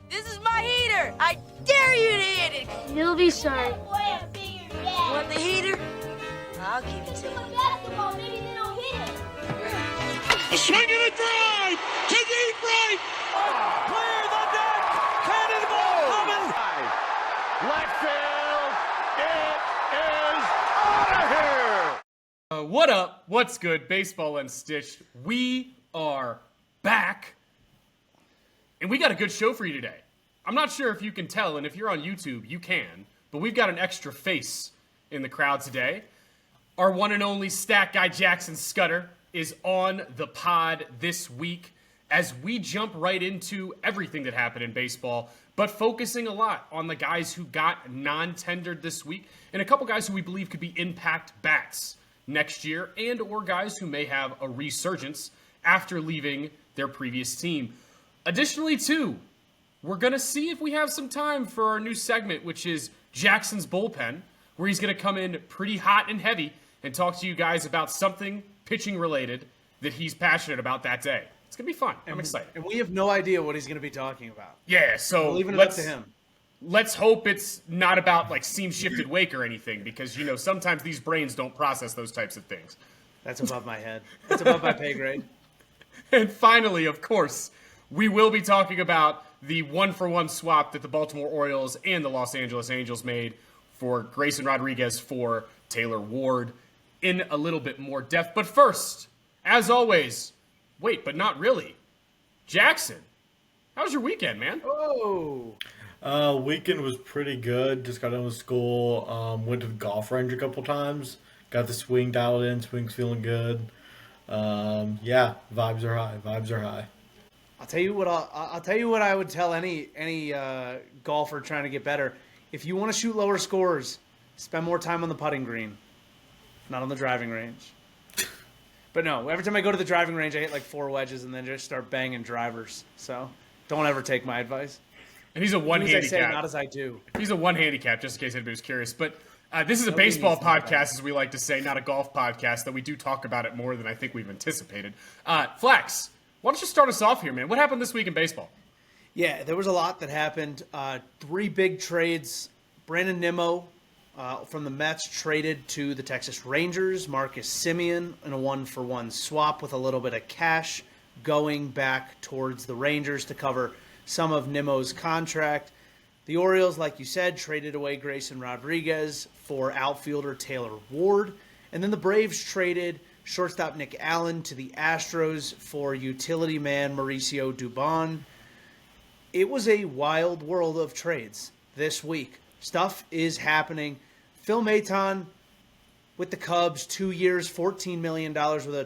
This is my heater. I dare you to hit it. He'll be sorry. Want the heater? I'll give it to you. Basketball, maybe they don't hit it. A swing and a drive to deep right. Clear the deck. Cannonball coming. Left field. It is out of here. What up? What's good? Baseball Unstitched. We are back. And we got a good show for you today. I'm not sure if you can tell, and if you're on YouTube, you can, but we've got an extra face in the crowd today. Our one and only stat guy, Jackson Scudder, is on the pod this week as we jump right into everything that happened in baseball, but focusing a lot on the guys who got non-tendered this week and a couple guys who we believe could be impact bats next year and or guys who may have a resurgence after leaving their previous team. Additionally, too, we're going to see if we have some time for our new segment, which is Jackson's Bullpen, where he's going to come in pretty hot and heavy and talk to you guys about something pitching related that he's passionate about that day. It's going to be fun. I'm excited. And we have no idea what he's going to be talking about. Yeah, so we're leaving it up to him. Let's hope it's not about like seam shifted wake or anything, because, you know, sometimes these brains don't process those types of things. That's above my head. That's above my pay grade. And finally, of course, we will be talking about the one-for-one swap that the Baltimore Orioles and the Los Angeles Angels made for Grayson Rodriguez for Taylor Ward in a little bit more depth. But first, as always, wait, but not really. Jackson, how was your weekend, man? Oh. Weekend was pretty good. Just got done with school. Went to the golf range a couple times. Got the swing dialed in. Swing's feeling good. Yeah, vibes are high. Vibes are high. I'll tell you what. I'll tell you what I would tell any golfer trying to get better. If you want to shoot lower scores, spend more time on the putting green, not on the driving range. But no, every time I go to the driving range, I hit like 4 wedges and then just start banging drivers. So don't ever take my advice. And he's a one handicap. As I say, not as I do. He's a one handicap, just in case anybody was curious. But this is a baseball podcast, as we like to say, not a golf podcast, though we do talk about it more than I think we've anticipated. Flax, why don't you start us off here, man? What happened this week in baseball? Yeah, there was a lot that happened. 3 big trades. Brandon Nimmo from the Mets traded to the Texas Rangers. Marcus Semien in a one-for-one swap with a little bit of cash going back towards the Rangers to cover some of Nimmo's contract. The Orioles, like you said, traded away Grayson Rodriguez for outfielder Taylor Ward. And then the Braves traded shortstop Nick Allen to the Astros for utility man Mauricio Dubon. It was a wild world of trades this week. Stuff is happening. Phil Maton with the Cubs, 2 years, $14 million with a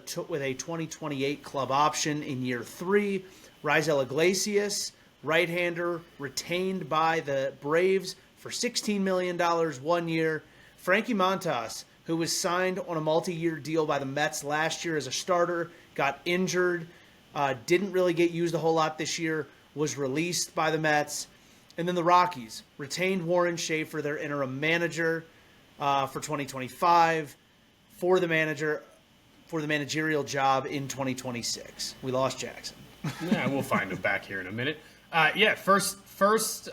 2028 club option in year 3. Raisel Iglesias, right-hander, retained by the Braves for $16 million 1 year. Frankie Montas, who was signed on a multi-year deal by the Mets last year as a starter, got injured, didn't really get used a whole lot this year, was released by the Mets. And then the Rockies retained Warren Schaefer, their interim manager, for 2025 for the managerial job in 2026. We lost Jackson. Yeah, we'll find him back here in a minute. First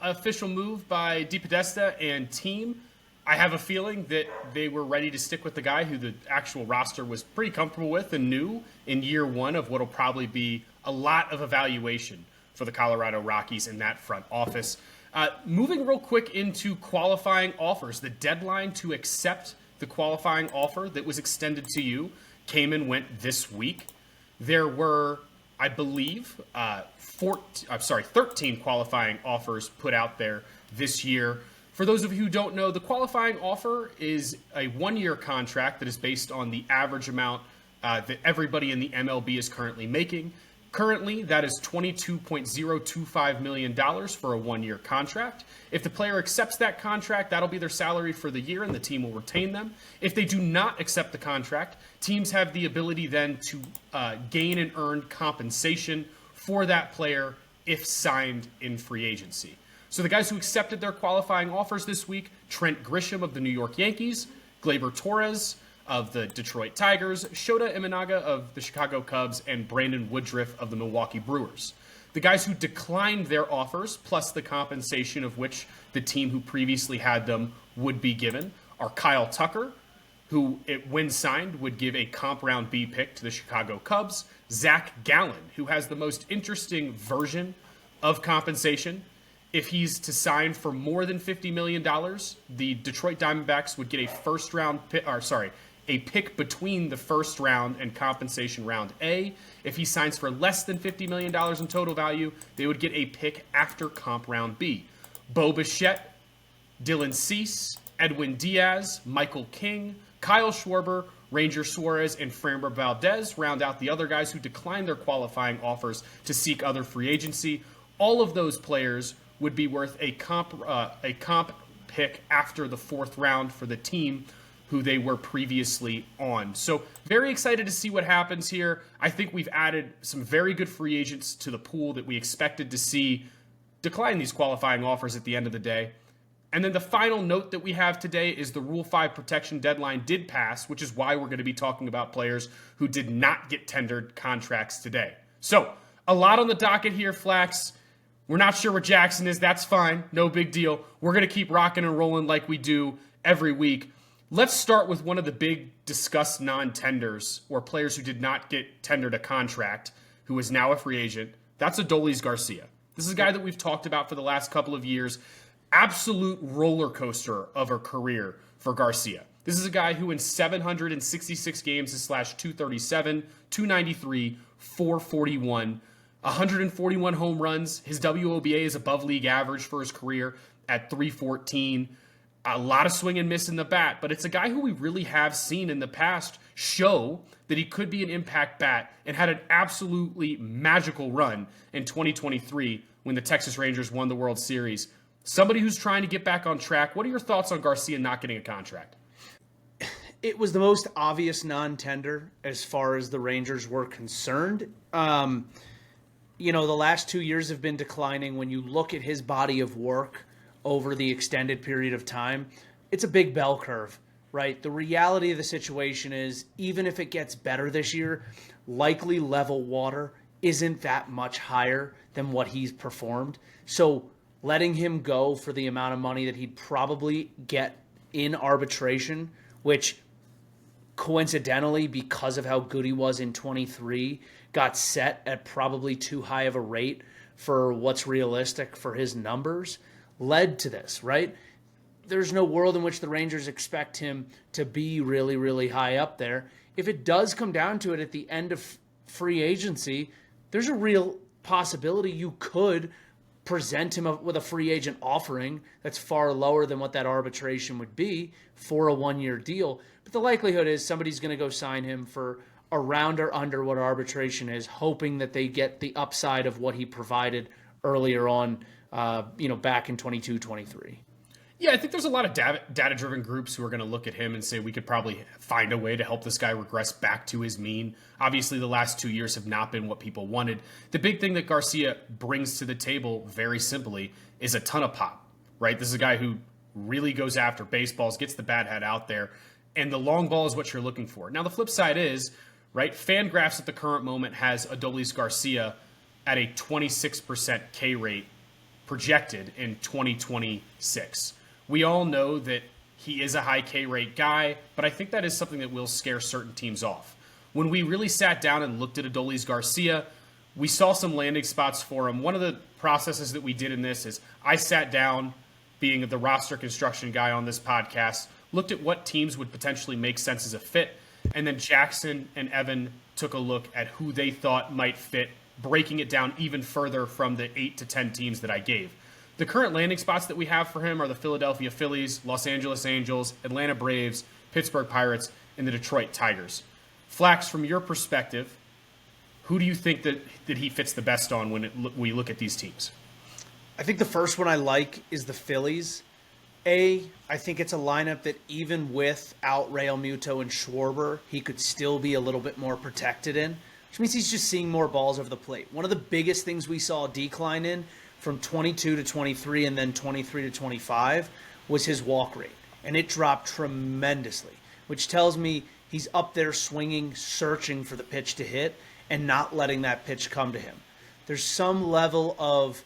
official move by DePodesta and team. I have a feeling that they were ready to stick with the guy who the actual roster was pretty comfortable with and knew in year 1 of what will probably be a lot of evaluation for the Colorado Rockies in that front office. Moving real quick into qualifying offers, the deadline to accept the qualifying offer that was extended to you came and went this week. There were, I believe, 13 qualifying offers put out there this year. For those of you who don't know, the qualifying offer is a 1-year contract that is based on the average amount that everybody in the MLB is currently making. Currently, that is $22.025 million for a 1-year contract. If the player accepts that contract, that'll be their salary for the year, and the team will retain them. If they do not accept the contract, teams have the ability then to gain and earn compensation for that player if signed in free agency. So the guys who accepted their qualifying offers this week, Trent Grisham of the New York Yankees, Gleyber Torres of the Detroit Tigers, Shota Imanaga of the Chicago Cubs, and Brandon Woodruff of the Milwaukee Brewers. The guys who declined their offers, plus the compensation of which the team who previously had them would be given, are Kyle Tucker, who, when signed, would give a comp round B pick to the Chicago Cubs, Zach Gallen, who has the most interesting version of compensation. If he's to sign for more than $50 million, the Detroit Diamondbacks would get a pick between the first round and compensation round A. If he signs for less than $50 million in total value, they would get a pick after comp round B. Bo Bichette, Dylan Cease, Edwin Diaz, Michael King, Kyle Schwarber, Ranger Suarez, and Framber Valdez round out the other guys who declined their qualifying offers to seek other free agency. All of those players would be worth a comp pick after the fourth round for the team who they were previously on. So very excited to see what happens here. I think we've added some very good free agents to the pool that we expected to see decline these qualifying offers at the end of the day. And then the final note that we have today is the Rule 5 protection deadline did pass, which is why we're going to be talking about players who did not get tendered contracts today. So a lot on the docket here, Flax. We're not sure where Jackson is. That's fine. No big deal. We're going to keep rocking and rolling like we do every week. Let's start with one of the big discussed non-tenders, or players who did not get tendered a contract, who is now a free agent. That's Adolis Garcia. This is a guy that we've talked about for the last couple of years. Absolute roller coaster of a career for Garcia. This is a guy who in 766 games has slashed .237, .293, .441, 141 home runs. His WOBA is above league average for his career at .314. A lot of swing and miss in the bat, but it's a guy who we really have seen in the past show that he could be an impact bat, and had an absolutely magical run in 2023 when the Texas Rangers won the World Series. Somebody who's trying to get back on track. What are your thoughts on Garcia not getting a contract? It was the most obvious non-tender as far as the Rangers were concerned. The last 2 years have been declining. When you look at his body of work over the extended period of time, it's a big bell curve, right? The reality of the situation is, even if it gets better this year, likely level water isn't that much higher than what he's performed. So letting him go for the amount of money that he'd probably get in arbitration, which coincidentally, because of how good he was in 23, got set at probably too high of a rate for what's realistic for his numbers, led to this, right? There's no world in which the Rangers expect him to be really, really high up there. If it does come down to it at the end of free agency, there's a real possibility you could present him with a free agent offering that's far lower than what that arbitration would be for a one-year deal. But the likelihood is somebody's going to go sign him for around or under what arbitration is, hoping that they get the upside of what he provided earlier on, back in 22, 23. Yeah, I think there's a lot of data-driven groups who are going to look at him and say we could probably find a way to help this guy regress back to his mean. Obviously, the last 2 years have not been what people wanted. The big thing that Garcia brings to the table, very simply, is a ton of pop, right? This is a guy who really goes after baseballs, gets the bat head out there, and the long ball is what you're looking for. Now, the flip side is, right, Fangraphs at the current moment has Adolis Garcia at a 26% K rate projected in 2026. We all know that he is a high K rate guy, but I think that is something that will scare certain teams off. When we really sat down and looked at Adolis Garcia, we saw some landing spots for him. One of the processes that we did in this is I sat down, being the roster construction guy on this podcast, looked at what teams would potentially make sense as a fit, and then Jackson and Evan took a look at who they thought might fit, breaking it down even further from the 8 to 10 teams that I gave. The current landing spots that we have for him are the Philadelphia Phillies, Los Angeles Angels, Atlanta Braves, Pittsburgh Pirates, and the Detroit Tigers. Flax, from your perspective, who do you think that he fits the best on when we look at these teams? I think the first one I like is the Phillies. I think it's a lineup that even without Real Muto and Schwarber, he could still be a little bit more protected in, which means he's just seeing more balls over the plate. One of the biggest things we saw a decline in from 22 to 23 and then 23 to 25 was his walk rate. And it dropped tremendously, which tells me he's up there swinging, searching for the pitch to hit and not letting that pitch come to him. There's some level of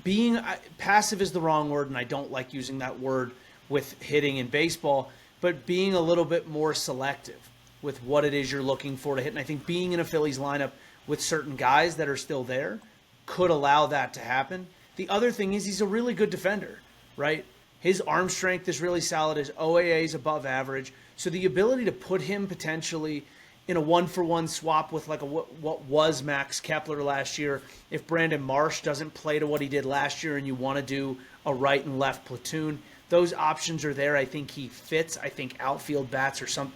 being passive is the wrong word, and I don't like using that word with hitting in baseball, but being a little bit more selective with what it is you're looking for to hit. And I think being in a Phillies lineup with certain guys that are still there could allow that to happen. The other thing is he's a really good defender, right? His arm strength is really solid. His OAA is above average. So the ability to put him potentially in a 1-for-1 swap with like what was Max Kepler last year, if Brandon Marsh doesn't play to what he did last year and you want to do a right and left platoon, those options are there. I think he fits. I think outfield bats are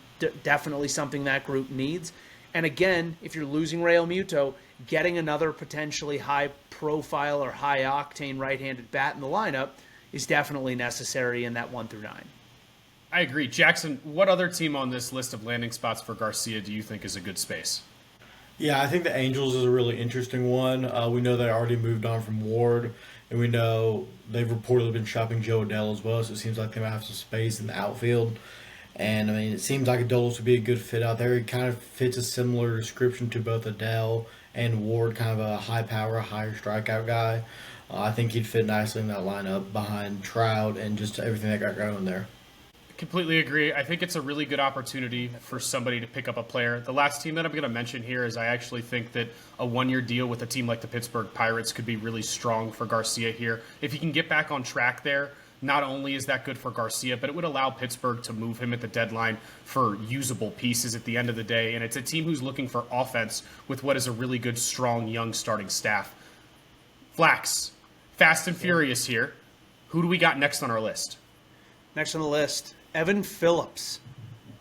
definitely something that group needs. And again, if you're losing Real Muto, getting another potentially high-profile or high-octane right-handed bat in the lineup is definitely necessary in that 1 through 9. I agree. Jackson, what other team on this list of landing spots for Garcia do you think is a good space? Yeah, I think the Angels is a really interesting one. We know they already moved on from Ward, and we know they've reportedly been shopping Joe Adell as well, so it seems like they might have some space in the outfield. And, I mean, it seems like Adolis would be a good fit out there. He kind of fits a similar description to both Adell and Ward, kind of a high-power, higher strikeout guy. I think he'd fit nicely in that lineup behind Trout and just everything that got going there. Completely agree. I think it's a really good opportunity for somebody to pick up a player. The last team that I'm going to mention here is I actually think that a 1-year deal with a team like the Pittsburgh Pirates could be really strong for Garcia here. If he can get back on track there, not only is that good for Garcia, but it would allow Pittsburgh to move him at the deadline for usable pieces at the end of the day. And it's a team who's looking for offense with what is a really good, strong, young starting staff. Flax, fast and furious here. Who do we got next on our list? Next on the list, Evan Phillips.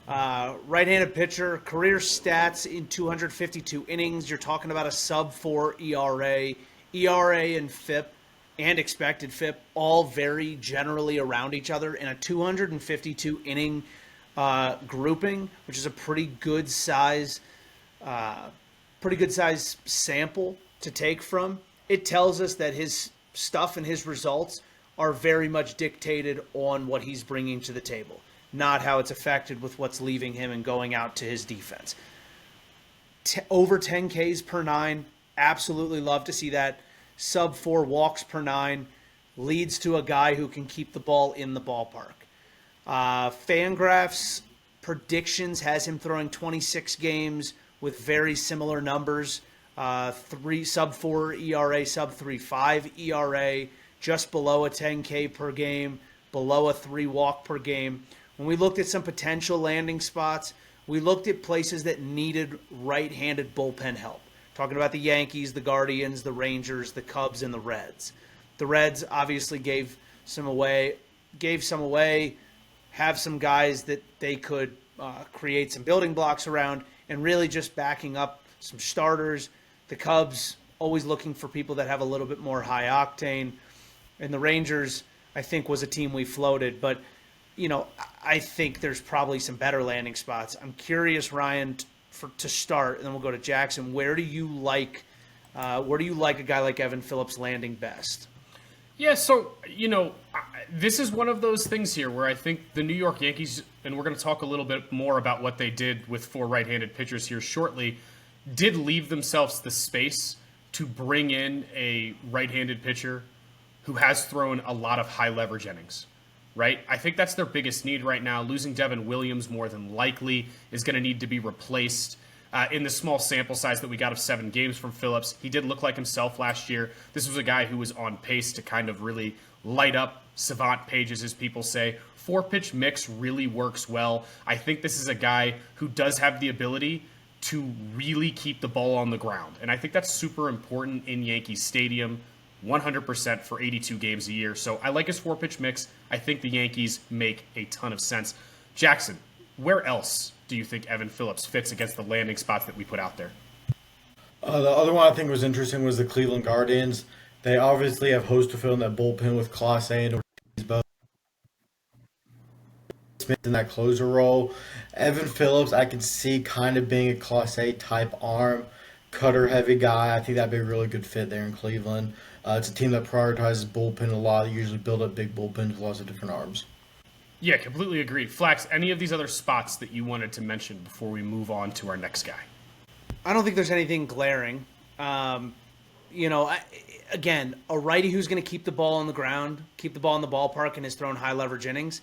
Right-handed pitcher, career stats in 252 innings. You're talking about a sub-4 ERA. ERA and FIP and expected FIP all very generally around each other in a 252 inning grouping, which is a pretty good size sample to take from. It tells us that his stuff and his results are very much dictated on what he's bringing to the table, not how it's affected with what's leaving him and going out to his defense. Over 10 Ks per 9, absolutely love to see that. Sub 4 walks per 9 leads to a guy who can keep the ball in the ballpark. Fangraphs predictions has him throwing 26 games with very similar numbers. Sub 4 ERA, sub 3.5 ERA, just below a 10K per game, below a 3 walk per game. When we looked at some potential landing spots, we looked at places that needed right-handed bullpen help. Talking about the Yankees, the Guardians, the Rangers, the Cubs, and the Reds. The Reds obviously gave some away, have some guys that they could create some building blocks around, and really just backing up some starters. The Cubs, always looking for people that have a little bit more high octane. And the Rangers, I think, was a team we floated. But, you know, I think there's probably some better landing spots. I'm curious, Ryan, to start, and then we'll go to Jackson. Where do you like a guy like Evan Phillips landing best? Yeah, so, you know, this is one of those things here where I think the New York Yankees, and we're going to talk a little bit more about what they did with 4 right-handed pitchers here shortly, did leave themselves the space to bring in a right-handed pitcher who has thrown a lot of high-leverage innings, right? I think that's their biggest need right now. Losing Devin Williams more than likely is going to need to be replaced. In the small sample size that we got of 7 games from Phillips, he did look like himself last year. This was a guy who was on pace to kind of really light up savant pages, as people say. 4-pitch mix really works well. I think this is a guy who does have the ability to really keep the ball on the ground. And I think that's super important in Yankee Stadium, 100% for 82 games a year. So I like his 4-pitch mix. I think the Yankees make a ton of sense. Jackson, where else do you think Evan Phillips fits against the landing spots that we put out there? The other one I think was interesting was the Cleveland Guardians. They obviously have host to fill in that bullpen with Clase and Ortiz both. Smith in that closer role. Evan Phillips, I can see kind of being a Clase type arm, cutter heavy guy. I think that'd be a really good fit there in Cleveland. It's a team that prioritizes bullpen a lot. They usually build up big bullpens with lots of different arms. Yeah, completely agreed. Flax, any of these other spots that you wanted to mention before we move on to our next guy? I don't think there's anything glaring. Again, a righty who's going to keep the ball on the ground, keep the ball in the ballpark, and has thrown high leverage innings,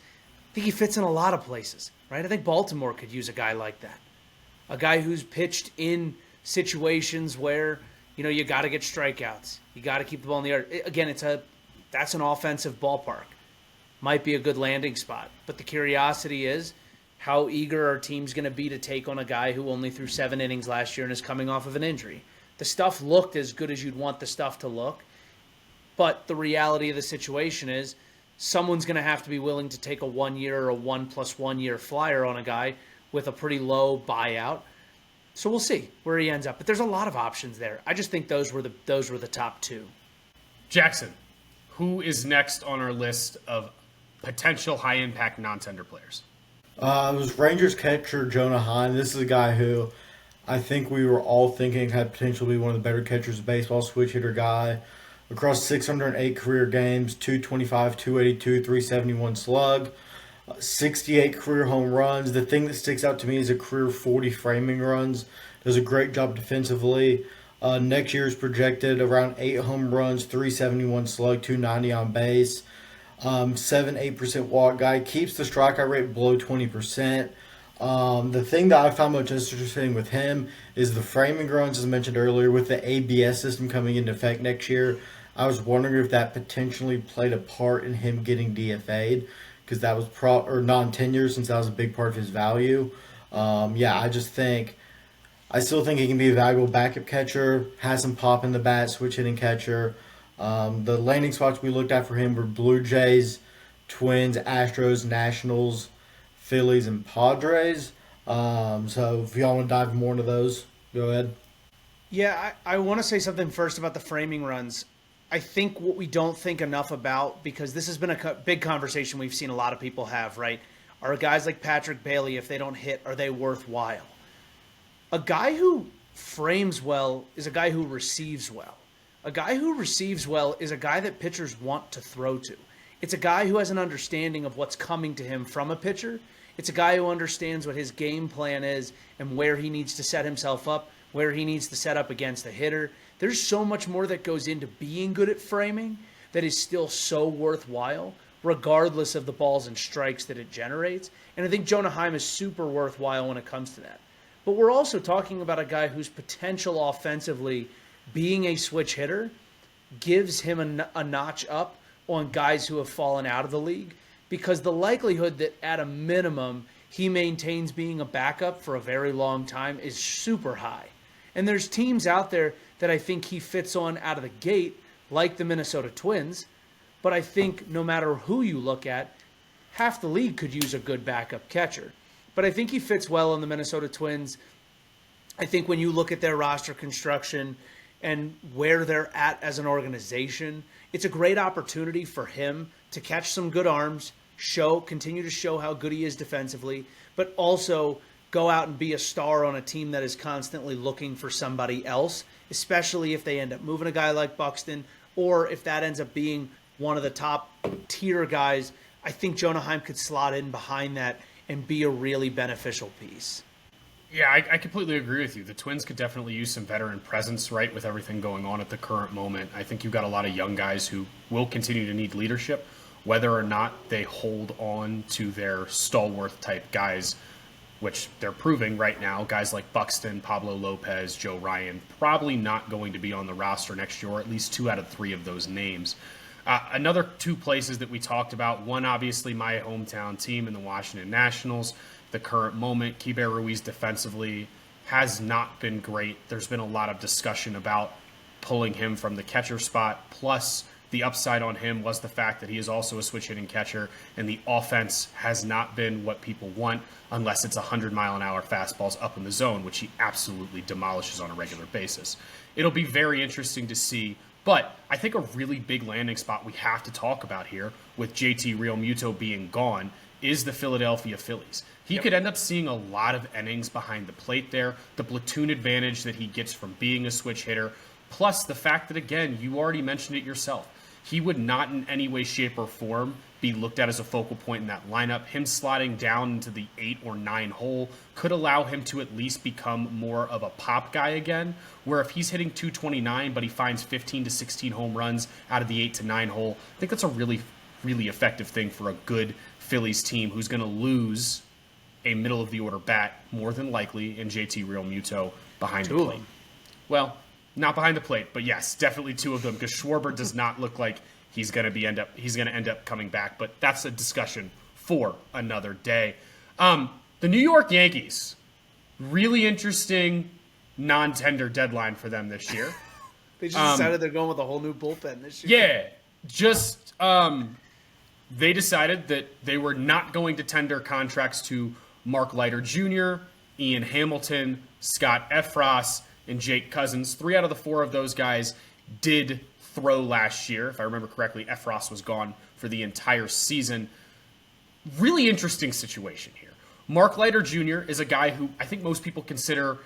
I think he fits in a lot of places, right? I think Baltimore could use a guy like that. A guy who's pitched in situations where, you got to get strikeouts. You got to keep the ball in the air. Again, that's an offensive ballpark. Might be a good landing spot. But the curiosity is, how eager are teams going to be to take on a guy who only threw 7 innings last year and is coming off of an injury? The stuff looked as good as you'd want the stuff to look. But the reality of the situation is someone's going to have to be willing to take a 1 year or a 1+1 year flyer on a guy with a pretty low buyout. So we'll see where he ends up. But there's a lot of options there. I just think those were the top 2. Jackson, who is next on our list of potential high-impact non-tender players? It was Rangers catcher Jonah Heim. This is a guy who I think we were all thinking had potential to be one of the better catchers of baseball, switch hitter guy. Across 608 career games, 225, 282, 371 slug, 68 career home runs. The thing that sticks out to me is a career 40 framing runs. Does a great job defensively. Next year is projected around 8 home runs, 371 slug, 290 on base. 7-8% walk guy, keeps the strikeout rate below 20%. The thing that I found most interesting with him is the framing runs, as mentioned earlier, with the ABS system coming into effect next year. I was wondering if that potentially played a part in him getting DFA'd, because that was non-tenure, since that was a big part of his value. I still think he can be a valuable backup catcher, has some pop in the bat, switch hitting catcher. The landing spots we looked at for him were Blue Jays, Twins, Astros, Nationals, Phillies, and Padres. So if y'all want to dive more into those, go ahead. Yeah, I want to say something first about the framing runs. I think what we don't think enough about, because this has been a big conversation we've seen a lot of people have, right? Are guys like Patrick Bailey, if they don't hit, are they worthwhile? A guy who frames well is a guy who receives well. A guy who receives well is a guy that pitchers want to throw to. It's a guy who has an understanding of what's coming to him from a pitcher. It's a guy who understands what his game plan is and where he needs to set himself up, where he needs to set up against a hitter. There's so much more that goes into being good at framing that is still so worthwhile, regardless of the balls and strikes that it generates. And I think Jonah Heim is super worthwhile when it comes to that. But we're also talking about a guy whose potential offensively, being a switch hitter, gives him a notch up on guys who have fallen out of the league, because the likelihood that at a minimum he maintains being a backup for a very long time is super high. And there's teams out there that I think he fits on out of the gate, like the Minnesota Twins. But I think no matter who you look at, half the league could use a good backup catcher. But I think he fits well in the Minnesota Twins. I think when you look at their roster construction and where they're at as an organization, it's a great opportunity for him to catch some good arms, continue to show how good he is defensively, but also go out and be a star on a team that is constantly looking for somebody else, especially if they end up moving a guy like Buxton, or if that ends up being one of the top tier guys. I think Jonah Heim could slot in behind that and be a really beneficial piece. Yeah, I completely agree with you. The Twins could definitely use some veteran presence, right, with everything going on at the current moment. I think you've got a lot of young guys who will continue to need leadership, whether or not they hold on to their stalwart type guys, which they're proving right now. Guys like Buxton, Pablo Lopez, Joe Ryan, probably not going to be on the roster next year, or at least 2 out of 3 of those names. Another 2 places that we talked about, one obviously my hometown team in the Washington Nationals. The current moment, Keibert Ruiz defensively has not been great. There's been a lot of discussion about pulling him from the catcher spot. Plus, the upside on him was the fact that he is also a switch hitting catcher, and the offense has not been what people want unless it's 100-mile-an-hour fastballs up in the zone, which he absolutely demolishes on a regular basis. It'll be very interesting to see. But I think a really big landing spot we have to talk about here, with JT Realmuto being gone, is the Philadelphia Phillies. He could end up seeing a lot of innings behind the plate there, the platoon advantage that he gets from being a switch hitter, plus the fact that, again, you already mentioned it yourself, he would not in any way, shape, or form be looked at as a focal point in that lineup. Him sliding down into the 8 or 9 hole could allow him to at least become more of a pop guy again, where if he's hitting 229 but he finds 15 to 16 home runs out of the 8 to 9 hole, I think that's a really, really effective thing for a good Phillies team who's going to lose a middle-of-the-order bat, more than likely, in JT Realmuto behind the plate. Well, not behind the plate, but yes, definitely 2 of them, because Schwarber does not look like he's going to end up coming back, but that's a discussion for another day. The New York Yankees, really interesting non-tender deadline for them this year. They just decided they're going with a whole new bullpen this year. Yeah, just they decided that they were not going to tender contracts to Mark Leiter Jr., Ian Hamilton, Scott Efros, and Jake Cousins. 3 out of the 4 of those guys did throw last year. If I remember correctly, Efros was gone for the entire season. Really interesting situation here. Mark Leiter Jr. is a guy who I think most people consider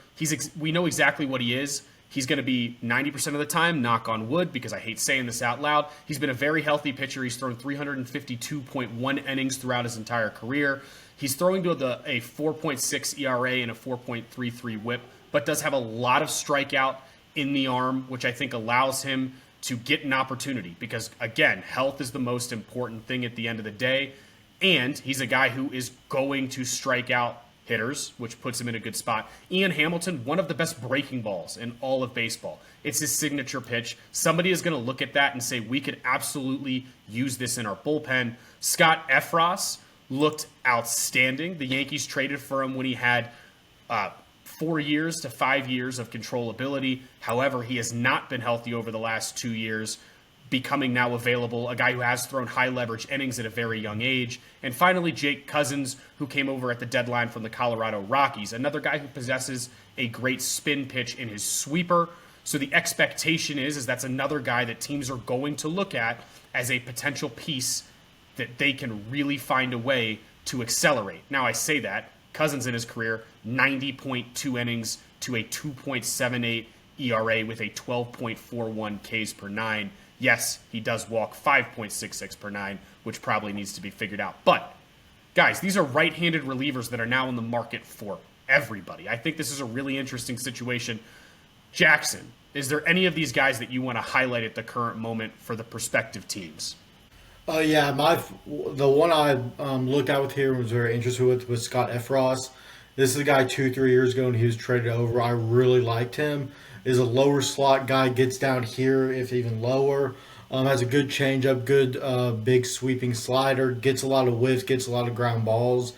we know exactly what he is. He's going to be 90% of the time, knock on wood, because I hate saying this out loud. He's been a very healthy pitcher. He's thrown 352.1 innings throughout his entire career. He's throwing to a 4.6 ERA and a 4.33 whip, but does have a lot of strikeout in the arm, which I think allows him to get an opportunity because, again, health is the most important thing at the end of the day. And he's a guy who is going to strike out hitters, which puts him in a good spot. Ian Hamilton, one of the best breaking balls in all of baseball. It's his signature pitch. Somebody is going to look at that and say, we could absolutely use this in our bullpen. Scott Efros looked outstanding. The Yankees traded for him when he had 4 years to 5 years of controllability. However, he has not been healthy over the last 2 years, becoming now available, a guy who has thrown high leverage innings at a very young age. And finally, Jake Cousins, who came over at the deadline from the Colorado Rockies, another guy who possesses a great spin pitch in his sweeper. So the expectation is that's another guy that teams are going to look at as a potential piece that they can really find a way to accelerate. Now, I say that. Cousins in his career, 90.2 innings to a 2.78 ERA with a 12.41 Ks per 9. Yes, he does walk 5.66 per 9, which probably needs to be figured out. But, guys, these are right-handed relievers that are now in the market for everybody. I think this is a really interesting situation. Jackson, is there any of these guys that you want to highlight at the current moment for the prospective teams? Yeah, the one I looked at with here was very interested with was Scott Efros. This is a guy 2-3 years ago, and he was traded over. I really liked him. Is a lower slot guy, gets down here, if even lower. Has a good changeup, good big sweeping slider, gets a lot of whiffs, gets a lot of ground balls.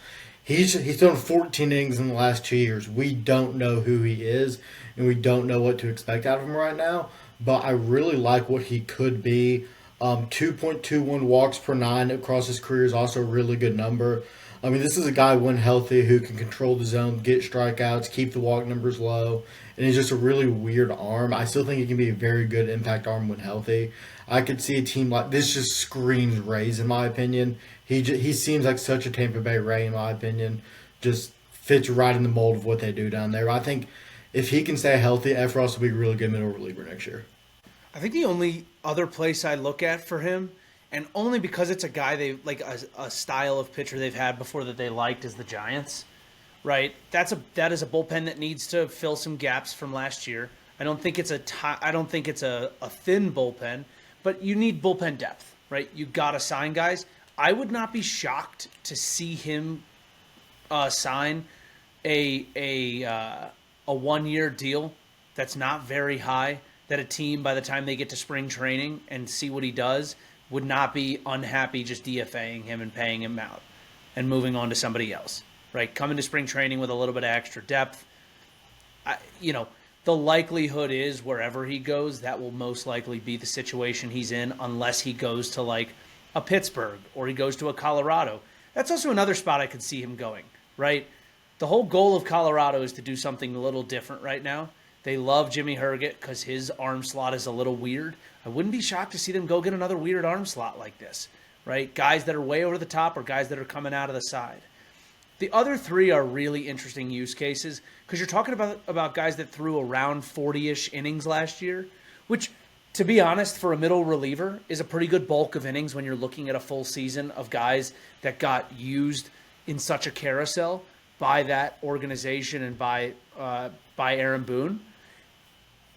He's thrown 14 innings in the last 2 years. We don't know who he is, and we don't know what to expect out of him right now. But I really like what he could be. 2.21 walks per 9 across his career is also a really good number. I mean, this is a guy when healthy who can control the zone, get strikeouts, keep the walk numbers low, and he's just a really weird arm. I still think he can be a very good impact arm when healthy. I could see a team like this just screams Rays in my opinion. He seems like such a Tampa Bay Ray in my opinion. Just fits right in the mold of what they do down there. I think if he can stay healthy, Efros will be a really good middle reliever next year. I think the only other place I look at for him, and only because it's a guy they like a style of pitcher they've had before that they liked, is the Giants. Right? That is a bullpen that needs to fill some gaps from last year. I don't think it's a thin bullpen, but you need bullpen depth, right? You got to sign guys. I would not be shocked to see him sign a 1-year deal that's not very high, that a team, by the time they get to spring training and see what he does, would not be unhappy just DFAing him and paying him out and moving on to somebody else, right? Coming to spring training with a little bit of extra depth. The likelihood is wherever he goes, that will most likely be the situation he's in, unless he goes to like a Pittsburgh or he goes to a Colorado. That's also another spot I could see him going, right? The whole goal of Colorado is to do something a little different right now. They love Jimmy Herget because his arm slot is a little weird. I wouldn't be shocked to see them go get another weird arm slot like this, right? Guys that are way over the top or guys that are coming out of the side. The other 3 are really interesting use cases because you're talking about guys that threw around 40-ish innings last year, which to be honest, for a middle reliever, is a pretty good bulk of innings when you're looking at a full season of guys that got used in such a carousel by that organization and by Aaron Boone.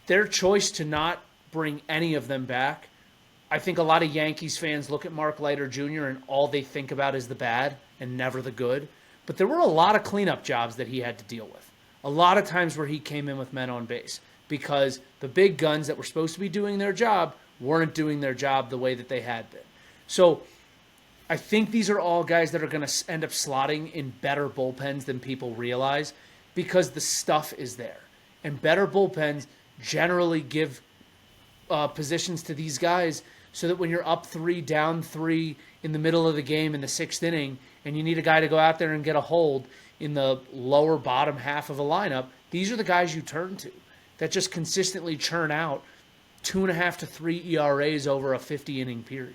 Their choice to not bring any of them back, I think a lot of Yankees fans look at Mark Leiter Jr. and all they think about is the bad and never the good. But there were a lot of cleanup jobs that he had to deal with. A lot of times where he came in with men on base because the big guns that were supposed to be doing their job weren't doing their job the way that they had been. So I think these are all guys that are going to end up slotting in better bullpens than people realize because the stuff is there. And better bullpens generally give positions to these guys so that when you're up 3, down 3 in the middle of the game in the 6th inning and you need a guy to go out there and get a hold in the lower bottom half of a lineup, these are the guys you turn to that just consistently churn out 2.5 to 3 ERAs over a 50-inning period.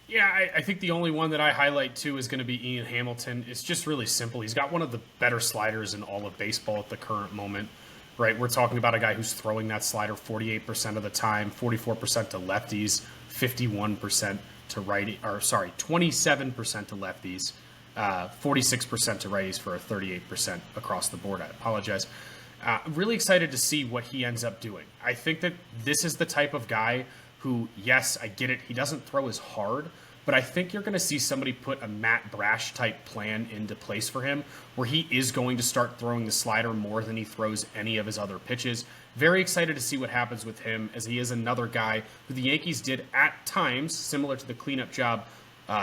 Yeah, I think the only one that I highlight, too, is going to be Ian Hamilton. It's just really simple. He's got one of the better sliders in all of baseball at the current moment, right? We're talking about a guy who's throwing that slider 48% of the time, 44% to lefties, 51% to righty, 27% to lefties, 46% to righties for a 38% across the board. I apologize. I'm really excited to see what he ends up doing. I think that this is the type of guy who, yes, I get it, he doesn't throw as hard, but I think you're going to see somebody put a Matt Brash type plan into place for him where he is going to start throwing the slider more than he throws any of his other pitches. Very excited to see what happens with him, as he is another guy who the Yankees did at times, similar to the cleanup job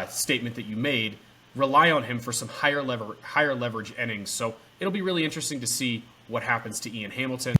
statement that you made, rely on him for some higher leverage innings. So it'll be really interesting to see what happens to Ian Hamilton.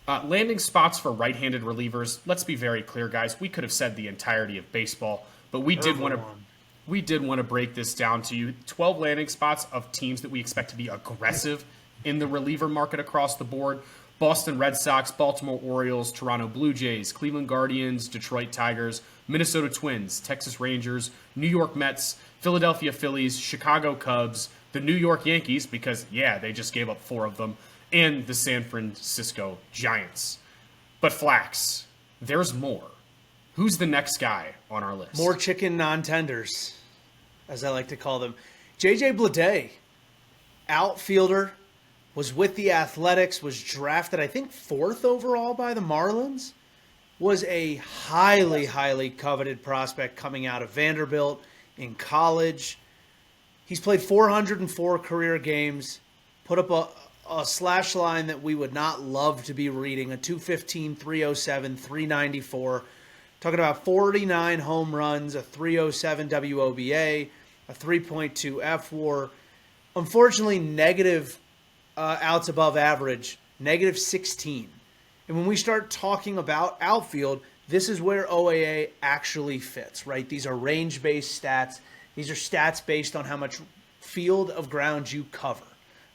Landing spots for right-handed relievers. Let's be very clear, guys. We could have said the entirety of baseball, but we did want to break this down to you. 12 landing spots of teams that we expect to be aggressive in the reliever market across the board. Boston Red Sox, Baltimore Orioles, Toronto Blue Jays, Cleveland Guardians, Detroit Tigers, Minnesota Twins, Texas Rangers, New York Mets, Philadelphia Phillies, Chicago Cubs, the New York Yankees, because, yeah, they just gave up 4 of them, and the San Francisco Giants. But Flax, there's more. Who's the next guy on our list? More chicken non-tenders, as I like to call them. J.J. Bleday, outfielder, was with the Athletics, was drafted, I think, 4th overall by the Marlins, was a highly, highly coveted prospect coming out of Vanderbilt in college. He's played 404 career games, put up a slash line that we would not love to be reading, a 215, 307, 394. Talking about 49 home runs, a 307 WOBA, a 3.2 FWAR. Unfortunately, negative outs above average, negative 16. And when we start talking about outfield, this is where OAA actually fits, right? These are range-based stats. These are stats based on how much field of ground you cover.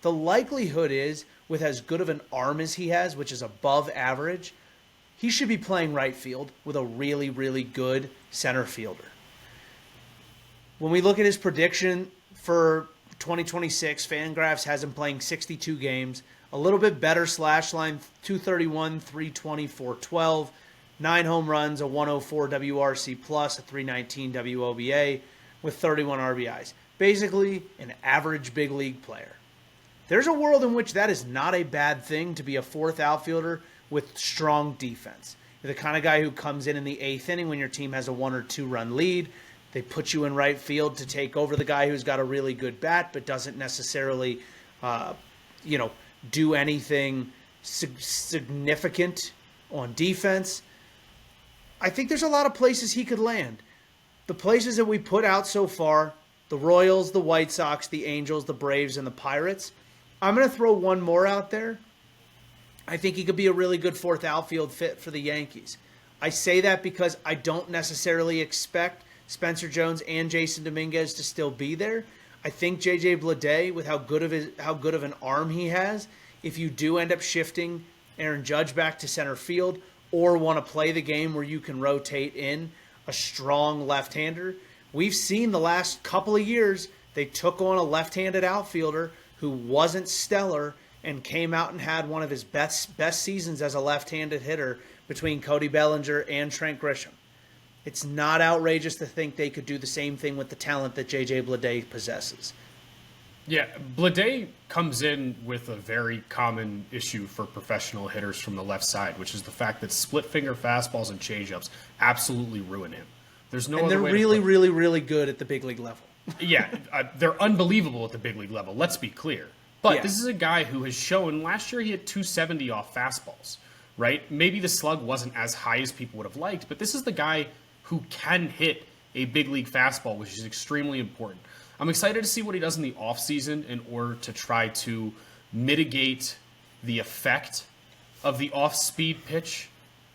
The likelihood is, with as good of an arm as he has, which is above average, he should be playing right field with a really, really good center fielder. When we look at his prediction for 2026, Fangraphs has him playing 62 games, a little bit better slash line, 231, 320, 412, 9 home runs, a 104 WRC plus, a 319 WOBA, with 31 RBIs. Basically, an average big league player. There's a world in which that is not a bad thing to be a 4th outfielder with strong defense. You're the kind of guy who comes in the 8th inning when your team has a 1 or 2 run lead. They put you in right field to take over the guy who's got a really good bat but doesn't necessarily, do anything significant on defense. I think there's a lot of places he could land. The places that we put out so far, the Royals, the White Sox, the Angels, the Braves, and the Pirates. I'm going to throw one more out there. I think he could be a really good 4th outfield fit for the Yankees. I say that because I don't necessarily expect Spencer Jones and Jason Dominguez to still be there. I think J.J. Bleday, with how good of an arm he has, if you do end up shifting Aaron Judge back to center field or want to play the game where you can rotate in a strong left-hander, we've seen the last couple of years they took on a left-handed outfielder who wasn't stellar and came out and had one of his best seasons as a left-handed hitter between Cody Bellinger and Trent Grisham. It's not outrageous to think they could do the same thing with the talent that J.J. Bleday possesses. Yeah, Bleday comes in with a very common issue for professional hitters from the left side, which is the fact that split finger fastballs and changeups absolutely ruin him. There's no and other they're way really, to put it. really, really good at the big league level. Yeah, they're unbelievable at the big league level. Let's be clear. But Yeah. this is a guy who has shown last year he had 270 off fastballs, right? Maybe the slug wasn't as high as people would have liked, but this is the guy who can hit a big league fastball, which is extremely important. I'm excited to see what he does in the offseason in order to try to mitigate the effect of the off-speed pitch.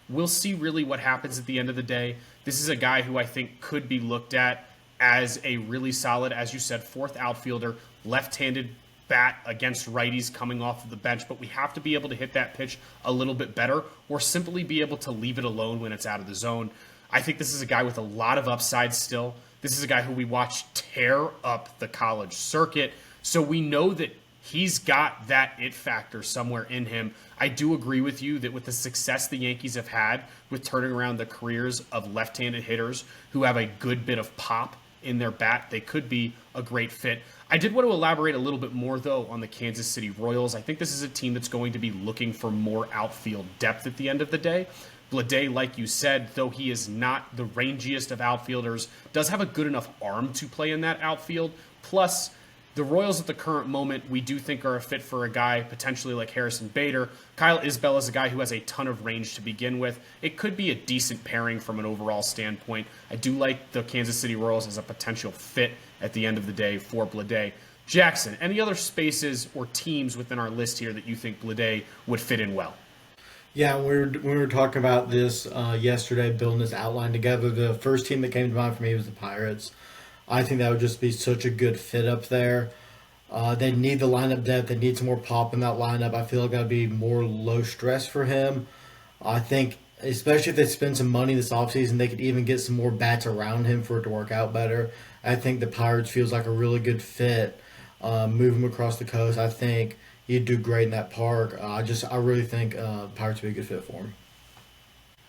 We'll see really what happens at the end of the day. This is a guy who I think could be looked at as a really solid, as you said, fourth outfielder, left-handed bat against righties coming off of the bench, but we have to be able to hit that pitch a little bit better or simply be able to leave it alone when it's out of the zone. I think this is a guy with a lot of upside still. This is a guy who we watched tear up the college circuit, so we know that he's got that it factor somewhere in him. I do agree with you that with the success the Yankees have had with turning around the careers of left-handed hitters who have a good bit of pop in their bat, they could be a great fit. I did want to elaborate a little bit more, though, on the Kansas City Royals. I think this is a team that's going to be looking for more outfield depth at the end of the day. Bleday, like you said, though he is not the rangiest of outfielders, does have a good enough arm to play in that outfield. Plus, the Royals at the current moment, we do think are a fit for a guy potentially like Harrison Bader. Kyle Isbell is a guy who has a ton of range to begin with. It could be a decent pairing from an overall standpoint. I do like the Kansas City Royals as a potential fit at the end of the day for Bleday. Jackson, any other spaces or teams within our list here that you think Bleday would fit in well? Yeah, we were talking about this yesterday, building this outline together. The first team that came to mind for me was the Pirates. I think that would just be such a good fit up there. They need the lineup depth. They need some more pop in that lineup. I feel like that would be more low stress for him. I think, especially if they spend some money this offseason, they could even get some more bats around him for it to work out better. I think the Pirates feels like a really good fit. Move him across the coast. I think he'd do great in that park. I really think Pirates would be a good fit for him.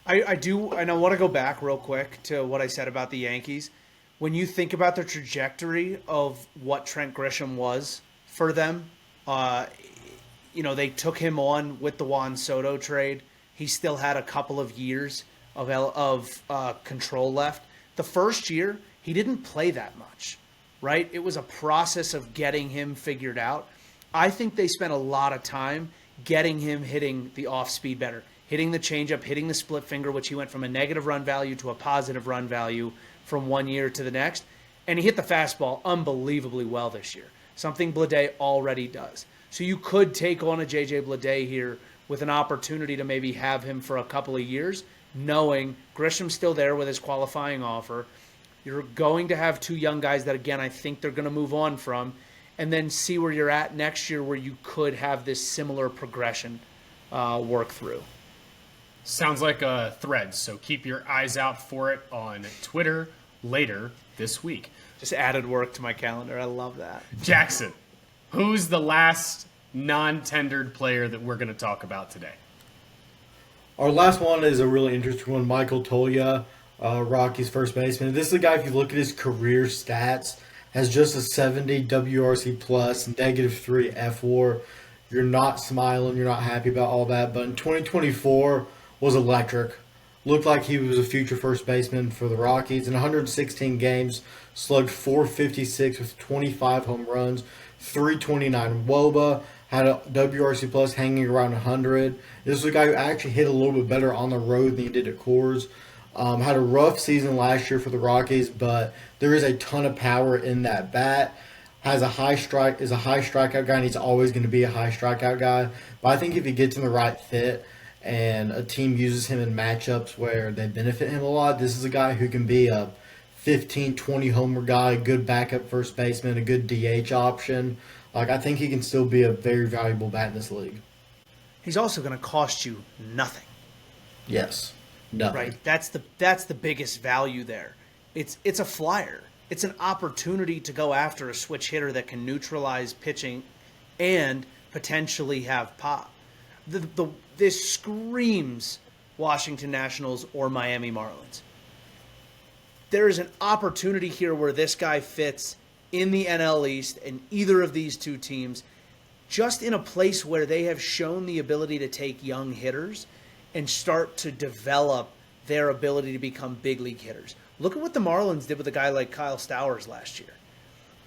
I do, and I want to go back real quick to what I said about the Yankees. When you think about the trajectory of what Trent Grisham was for them, they took him on with the Juan Soto trade. He still had a couple of years of control left. The first year, he didn't play that much, right? It was a process of getting him figured out. I think they spent a lot of time getting him hitting the off-speed better, hitting the changeup, hitting the split finger, which he went from a negative run value to a positive run value from one year to the next. And he hit the fastball unbelievably well this year, something Bleday already does. So you could take on a J.J. Bleday here with an opportunity to maybe have him for a couple of years, knowing Grisham's still there with his qualifying offer. You're going to have two young guys that, again, I think they're going to move on from, and then see where you're at next year where you could have this similar progression work through. Sounds like a thread, so keep your eyes out for it on Twitter later this week. Just added work to my calendar. I love that. Jackson, who's the last non-tendered player that we're going to talk about today? Our last one is a really interesting one. Michael Tolya, Rockies first baseman. This is a guy, if you look at his career stats, has just a 70 WRC plus, -3 FWAR. You're not smiling. You're not happy about all that. But in 2024 was electric. Looked like he was a future first baseman for the Rockies. In 116 games, slugged .456 with 25 home runs, 329 WOBA, had a WRC plus hanging around 100. This was a guy who actually hit a little bit better on the road than he did at Coors. Had a rough season last year for the Rockies, but there is a ton of power in that bat. Is a high strikeout guy, and he's always going to be a high strikeout guy. But I think if he gets in the right fit and a team uses him in matchups where they benefit him a lot, this is a guy who can be a 15, 20 homer guy, a good backup first baseman, a good DH option. I think he can still be a very valuable bat in this league. He's also going to cost you nothing. Yes. Nothing. Right. That's the biggest value there. It's a flyer. It's an opportunity to go after a switch hitter that can neutralize pitching and potentially have pop. This screams Washington Nationals or Miami Marlins. There is an opportunity here where this guy fits in the NL East and either of these two teams, just in a place where they have shown the ability to take young hitters and start to develop their ability to become big league hitters. Look at what the Marlins did with a guy like Kyle Stowers last year.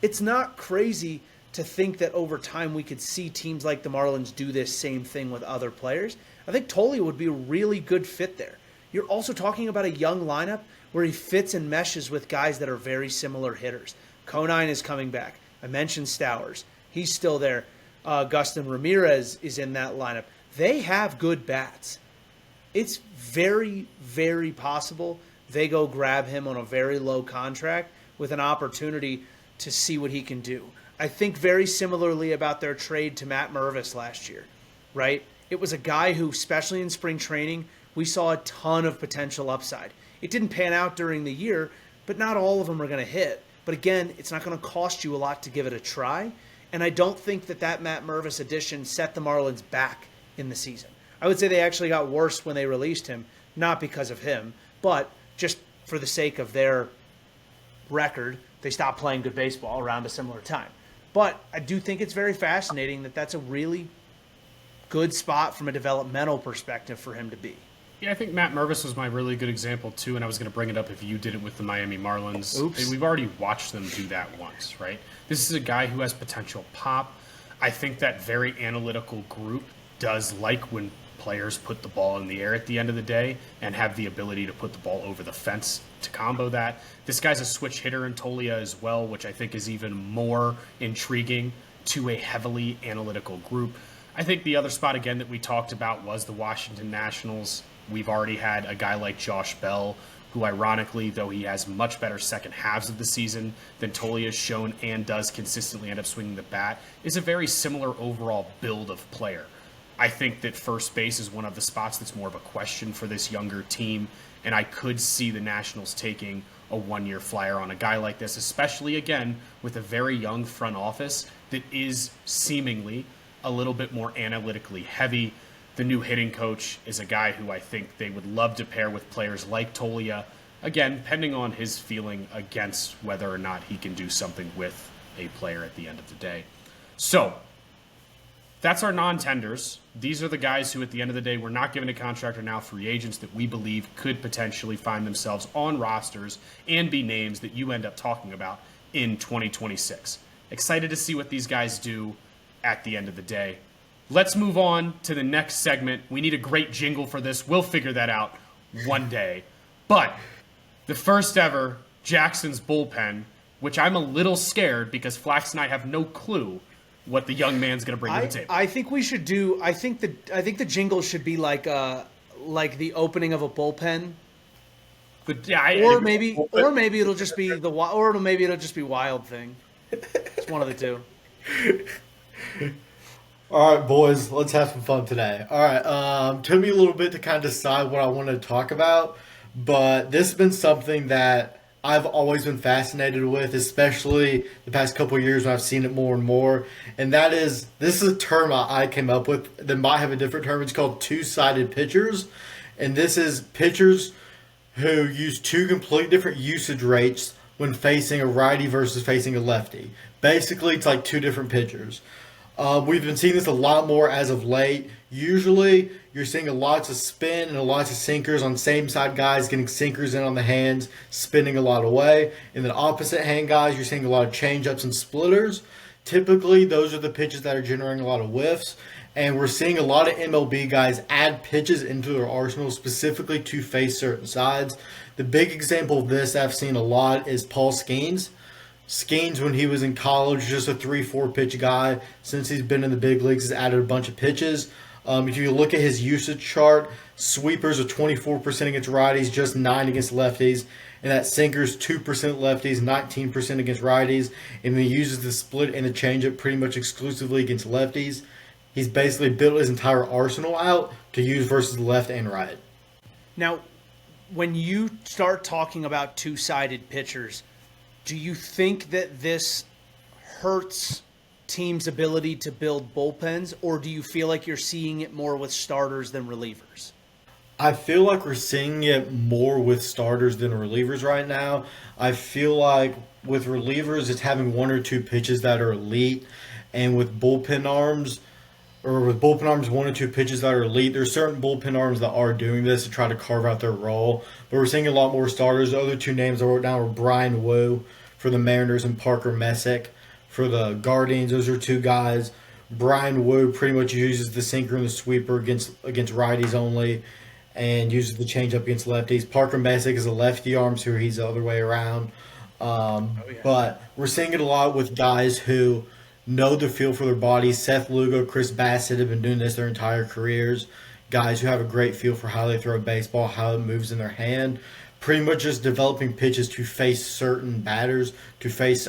It's not crazy to think that over time we could see teams like the Marlins do this same thing with other players. I think Tolio would be a really good fit there. You're also talking about a young lineup where he fits and meshes with guys that are very similar hitters. Conine is coming back. I mentioned Stowers. He's still there. Gustin Ramirez is in that lineup. They have good bats. It's very, very possible they go grab him on a very low contract with an opportunity to see what he can do. I think very similarly about their trade to Matt Mervis last year, right? It was a guy who, especially in spring training, we saw a ton of potential upside. It didn't pan out during the year, but not all of them are going to hit. But again, it's not going to cost you a lot to give it a try. And I don't think that Matt Mervis addition set the Marlins back in the season. I would say they actually got worse when they released him, not because of him, but just for the sake of their record, they stopped playing good baseball around a similar time. But I do think it's very fascinating that that's a really good spot from a developmental perspective for him to be. Yeah, I think Matt Mervis was my really good example, too, and I was going to bring it up if you did it with the Miami Marlins. Oops. And we've already watched them do that once, right? This is a guy who has potential pop. I think that very analytical group does like when players put the ball in the air at the end of the day and have the ability to put the ball over the fence to combo that. This guy's a switch hitter in Tolia as well, which I think is even more intriguing to a heavily analytical group. I think the other spot, again, that we talked about was the Washington Nationals. We've already had a guy like Josh Bell, who ironically, though he has much better second halves of the season than Tolia has shown and does consistently end up swinging the bat, is a very similar overall build of player. I think that first base is one of the spots that's more of a question for this younger team, and I could see the Nationals taking a one-year flyer on a guy like this, especially, again, with a very young front office that is seemingly a little bit more analytically heavy. The new hitting coach is a guy who I think they would love to pair with players like Tolia, again, depending on his feeling against whether or not he can do something with a player at the end of the day. So, that's our non-tenders. These are the guys who, at the end of the day, were not given a contract or now free agents that we believe could potentially find themselves on rosters and be names that you end up talking about in 2026. Excited to see what these guys do at the end of the day. Let's move on to the next segment. We need a great jingle for this. We'll figure that out one day. But the first ever Jackson's Bullpen, which I'm a little scared because Flax and I have no clue what the young man's going to bring to the table. I think we should do. I think the jingle should be like the opening of a bullpen. But yeah, or maybe it'll just be Wild Thing. It's one of the two. All right, boys, let's have some fun today. All right, took me a little bit to kind of decide what I wanted to talk about, but this has been something that I've always been fascinated with, especially the past couple of years when I've seen it more and more, and that is, this is a term I came up with that might have a different term. It's called two-sided pitchers, and this is pitchers who use two completely different usage rates when facing a righty versus facing a lefty. Basically, it's like two different pitchers. We've been seeing this a lot more as of late. Usually, you're seeing a lots of spin and a lots of sinkers on same side guys getting sinkers in on the hands, spinning a lot away. And then opposite hand guys, you're seeing a lot of changeups and splitters. Typically, those are the pitches that are generating a lot of whiffs. And we're seeing a lot of MLB guys add pitches into their arsenal specifically to face certain sides. The big example of this I've seen a lot is Paul Skeens. Skeens, when he was in college, just a 3-4 pitch guy. Since he's been in the big leagues, has added a bunch of pitches. If you look at his usage chart, sweepers are 24% against righties, just 9% against lefties. And that sinker's 2% lefties, 19% against righties. And he uses the split and the changeup pretty much exclusively against lefties. He's basically built his entire arsenal out to use versus left and right. Now, when you start talking about two-sided pitchers, do you think that this hurts teams' ability to build bullpens, or do you feel like you're seeing it more with starters than relievers? I feel like we're seeing it more with starters than relievers right now. I feel like with relievers, it's having one or two pitches that are elite, and with bullpen arms, one or two pitches that are elite. There's certain bullpen arms that are doing this to try to carve out their role, but we're seeing a lot more starters. The other two names I wrote down were Brian Wu for the Mariners and Parker Messick for the Guardians. Those are two guys. Brian Wu pretty much uses the sinker and the sweeper against righties only, and uses the changeup against lefties. Parker Messick is a lefty arm, so he's the other way around. But we're seeing it a lot with guys who know the feel for their bodies. Seth Lugo, Chris Bassett have been doing this their entire careers. Guys who have a great feel for how they throw a baseball, how it moves in their hand. Pretty much just developing pitches to face certain batters.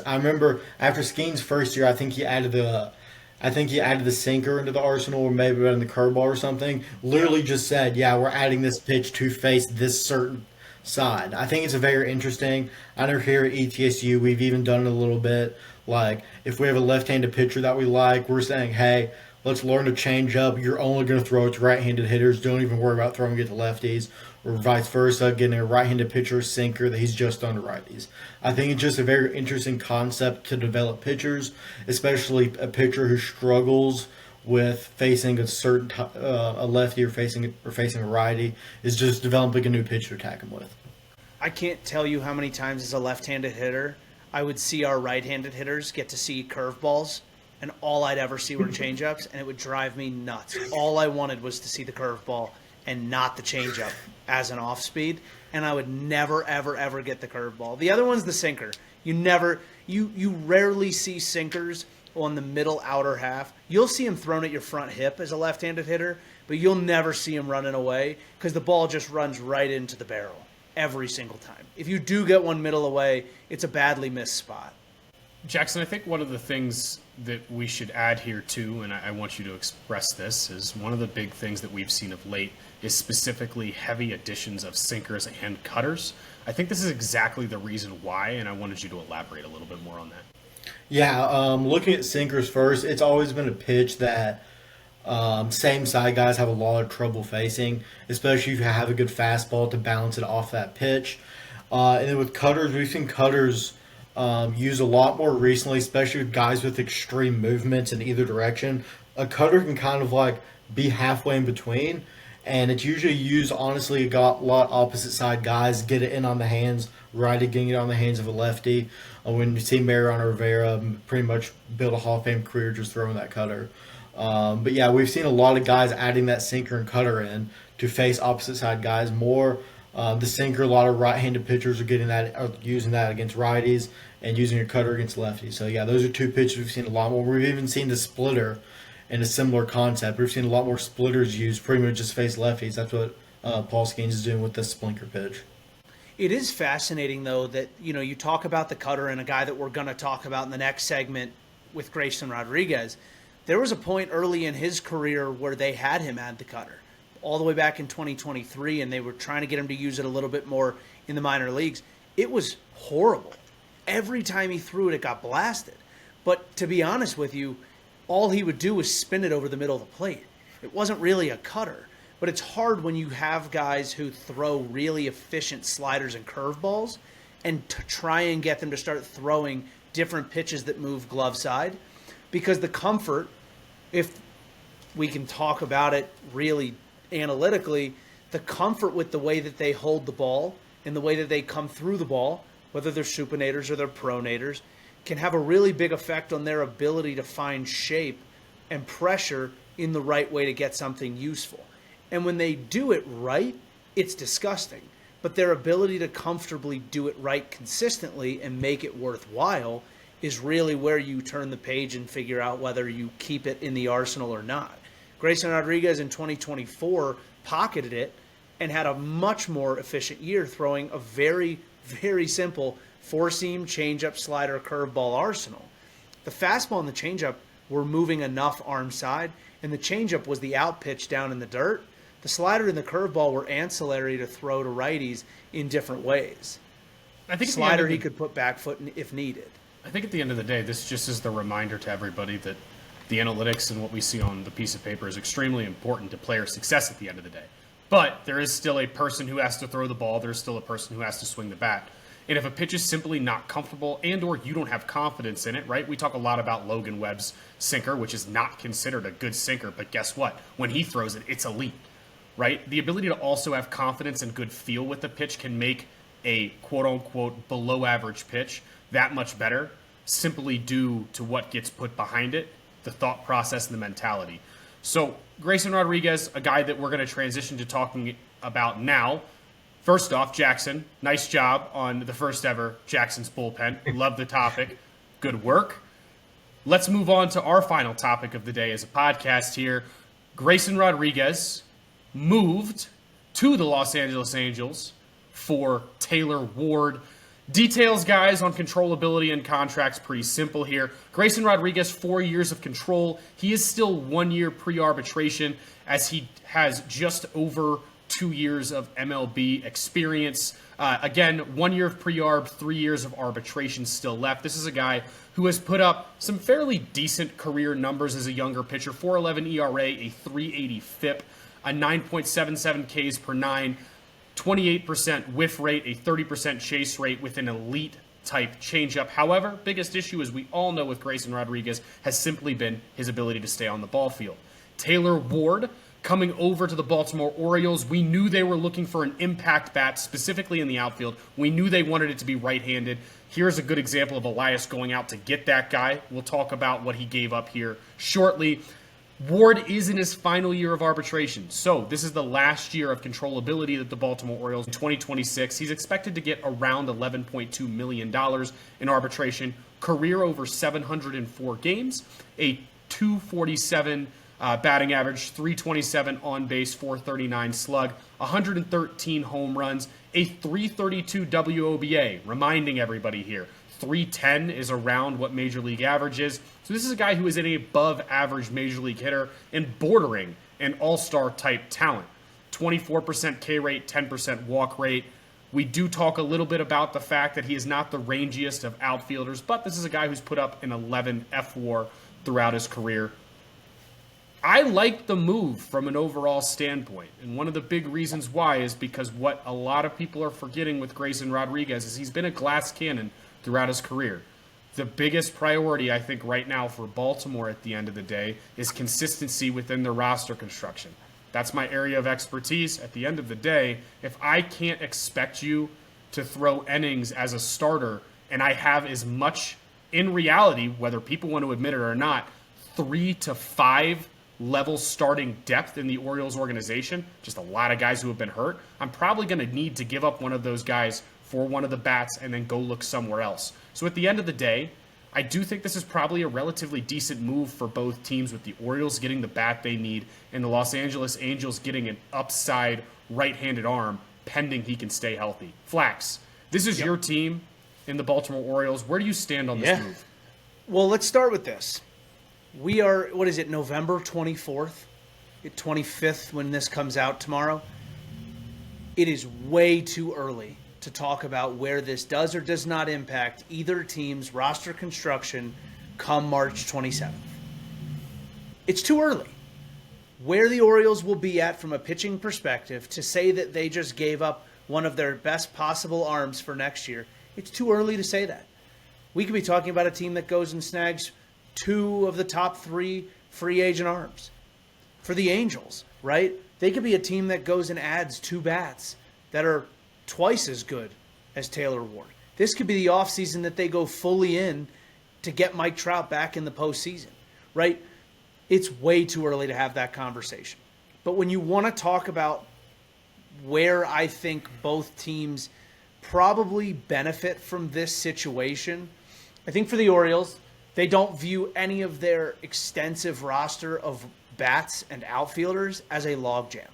I remember after Skeen's first year, I think he added the sinker into the arsenal, or maybe in the curveball or something. Literally just said, yeah, we're adding this pitch to face this certain side. I think it's a very interesting. I know here at ETSU, we've even done it a little bit. Like, if we have a left-handed pitcher that we like, we're saying, hey, let's learn to change up. You're only going to throw it to right-handed hitters. Don't even worry about throwing it to lefties. Or vice versa, getting a right-handed pitcher sinker that he's just on to righties. I think it's just a very interesting concept to develop pitchers, especially a pitcher who struggles with facing a lefty or facing a righty, is just developing a new pitch to attack him with. I can't tell you how many times as a left-handed hitter I would see our right-handed hitters get to see curveballs, and all I'd ever see were changeups, and it would drive me nuts. All I wanted was to see the curveball and not the changeup as an off-speed, and I would never, ever, ever get the curveball. The other one's the sinker. You rarely see sinkers on the middle outer half. You'll see them thrown at your front hip as a left-handed hitter, but you'll never see them running away because the ball just runs right into the barrel every single time. If you do get one middle away, it's a badly missed spot. Jackson, I think one of the things that we should add here too, and I want you to express this, is one of the big things that we've seen of late is specifically heavy additions of sinkers and cutters. I think this is exactly the reason why, and I wanted you to elaborate a little bit more on that. Yeah, looking at sinkers first, it's always been a pitch that same side guys have a lot of trouble facing, especially if you have a good fastball to balance it off that pitch. And then with cutters, we've seen cutters used a lot more recently, especially with guys with extreme movements in either direction. A cutter can kind of like be halfway in between, and it's usually used, honestly, a lot opposite side guys get it in on the hands, righty getting it on the hands of a lefty. When you see Mariano Rivera pretty much build a Hall of Fame career just throwing that cutter. But yeah, we've seen a lot of guys adding that sinker and cutter in to face opposite side guys more. The sinker, a lot of right-handed pitchers are using that against righties and using a cutter against lefties. So yeah, those are two pitches we've seen a lot more. We've even seen the splitter in a similar concept. We've seen a lot more splitters used, pretty much just face lefties. That's what Paul Skeens is doing with the splinter pitch. It is fascinating, though, that you talk about the cutter, and a guy that we're going to talk about in the next segment with Grayson Rodriguez. There was a point early in his career where they had him add the cutter, all the way back in 2023, and they were trying to get him to use it a little bit more in the minor leagues. It was horrible. Every time he threw it, it got blasted. But to be honest with you, all he would do was spin it over the middle of the plate. It wasn't really a cutter. But it's hard when you have guys who throw really efficient sliders and curveballs and to try and get them to start throwing different pitches that move glove side. Because the comfort, if we can talk about it really analytically, the comfort with the way that they hold the ball and the way that they come through the ball, whether they're supinators or they're pronators, can have a really big effect on their ability to find shape and pressure in the right way to get something useful. And when they do it right, it's disgusting. But their ability to comfortably do it right consistently and make it worthwhile is really where you turn the page and figure out whether you keep it in the arsenal or not. Grayson Rodriguez in 2024 pocketed it and had a much more efficient year, throwing a very, very simple four-seam, changeup, slider, curveball arsenal. The fastball and the changeup were moving enough arm side, and the changeup was the out pitch down in the dirt. The slider and the curveball were ancillary to throw to righties in different ways. I think slider he could put back foot if needed. I think at the end of the day, this just is the reminder to everybody that the analytics and what we see on the piece of paper is extremely important to player success at the end of the day. But there is still a person who has to throw the ball. There's still a person who has to swing the bat. And if a pitch is simply not comfortable and or you don't have confidence in it, right? We talk a lot about Logan Webb's sinker, which is not considered a good sinker. But guess what? When he throws it, it's elite, right? The ability to also have confidence and good feel with the pitch can make a quote-unquote below-average pitch that much better, simply due to what gets put behind it, the thought process and the mentality. So Grayson Rodriguez, a guy that we're going to transition to talking about now. First off, Jackson, nice job on the first ever Jackson's Bullpen. Love the topic. Good work. Let's move on to our final topic of the day as a podcast here. Grayson Rodriguez moved to the Los Angeles Angels for Taylor Ward. Details, guys, on controllability and contracts, pretty simple here. Grayson Rodriguez, 4 years of control. He is still 1 year pre-arbitration as he has just over 2 years of MLB experience. Again, 1 year of pre-arb, 3 years of arbitration still left. This is a guy who has put up some fairly decent career numbers as a younger pitcher. 4.11 ERA, a 3.80 FIP, a 9.77 Ks per nine, 28% whiff rate, a 30% chase rate with an elite type changeup. However, biggest issue, as we all know with Grayson Rodriguez, has simply been his ability to stay on the ball field. Taylor Ward coming over to the Baltimore Orioles. We knew they were looking for an impact bat, specifically in the outfield. We knew they wanted it to be right-handed. Here's a good example of Elias going out to get that guy. We'll talk about what he gave up here shortly. Ward is in his final year of arbitration, so this is the last year of controllability that the Baltimore Orioles in 2026. He's expected to get around $11.2 million in arbitration, career over 704 games, a 247 batting average, 327 on base, 439 slug, 113 home runs, a 332 WOBA, reminding everybody here. 310 is around what Major League average is. So this is a guy who is an above average Major League hitter and bordering an all-star type talent. 24% K rate, 10% walk rate. We do talk a little bit about the fact that he is not the rangiest of outfielders, but this is a guy who's put up an 11 F-WAR throughout his career. I like the move from an overall standpoint, and one of the big reasons why is because what a lot of people are forgetting with Grayson Rodriguez is he's been a glass cannon throughout his career. The biggest priority, I think, right now for Baltimore at the end of the day is consistency within the roster construction. That's my area of expertise. At the end of the day, if I can't expect you to throw innings as a starter and I have as much, in reality, whether people want to admit it or not, 3 to 5 level starting depth in the Orioles organization, just a lot of guys who have been hurt, I'm probably going to need to give up one of those guys for one of the bats and then go look somewhere else. So at the end of the day, I do think this is probably a relatively decent move for both teams, with the Orioles getting the bat they need and the Los Angeles Angels getting an upside right-handed arm pending he can stay healthy. Flax, this is your team in the Baltimore Orioles. Where do you stand on this move? Well, let's start with this. We are, November 24th, 25th when this comes out tomorrow. It is way too early to talk about where this does or does not impact either team's roster construction come March 27th. It's too early. Where the Orioles will be at from a pitching perspective to say that they just gave up one of their best possible arms for next year, it's too early to say that. We could be talking about a team that goes and snags 2 of the top 3 free agent arms. For the Angels, right? They could be a team that goes and adds 2 bats that are twice as good as Taylor Ward. This could be the offseason that they go fully in to get Mike Trout back in the postseason, right? It's way too early to have that conversation. But when you want to talk about where I think both teams probably benefit from this situation, I think for the Orioles, they don't view any of their extensive roster of bats and outfielders as a logjam.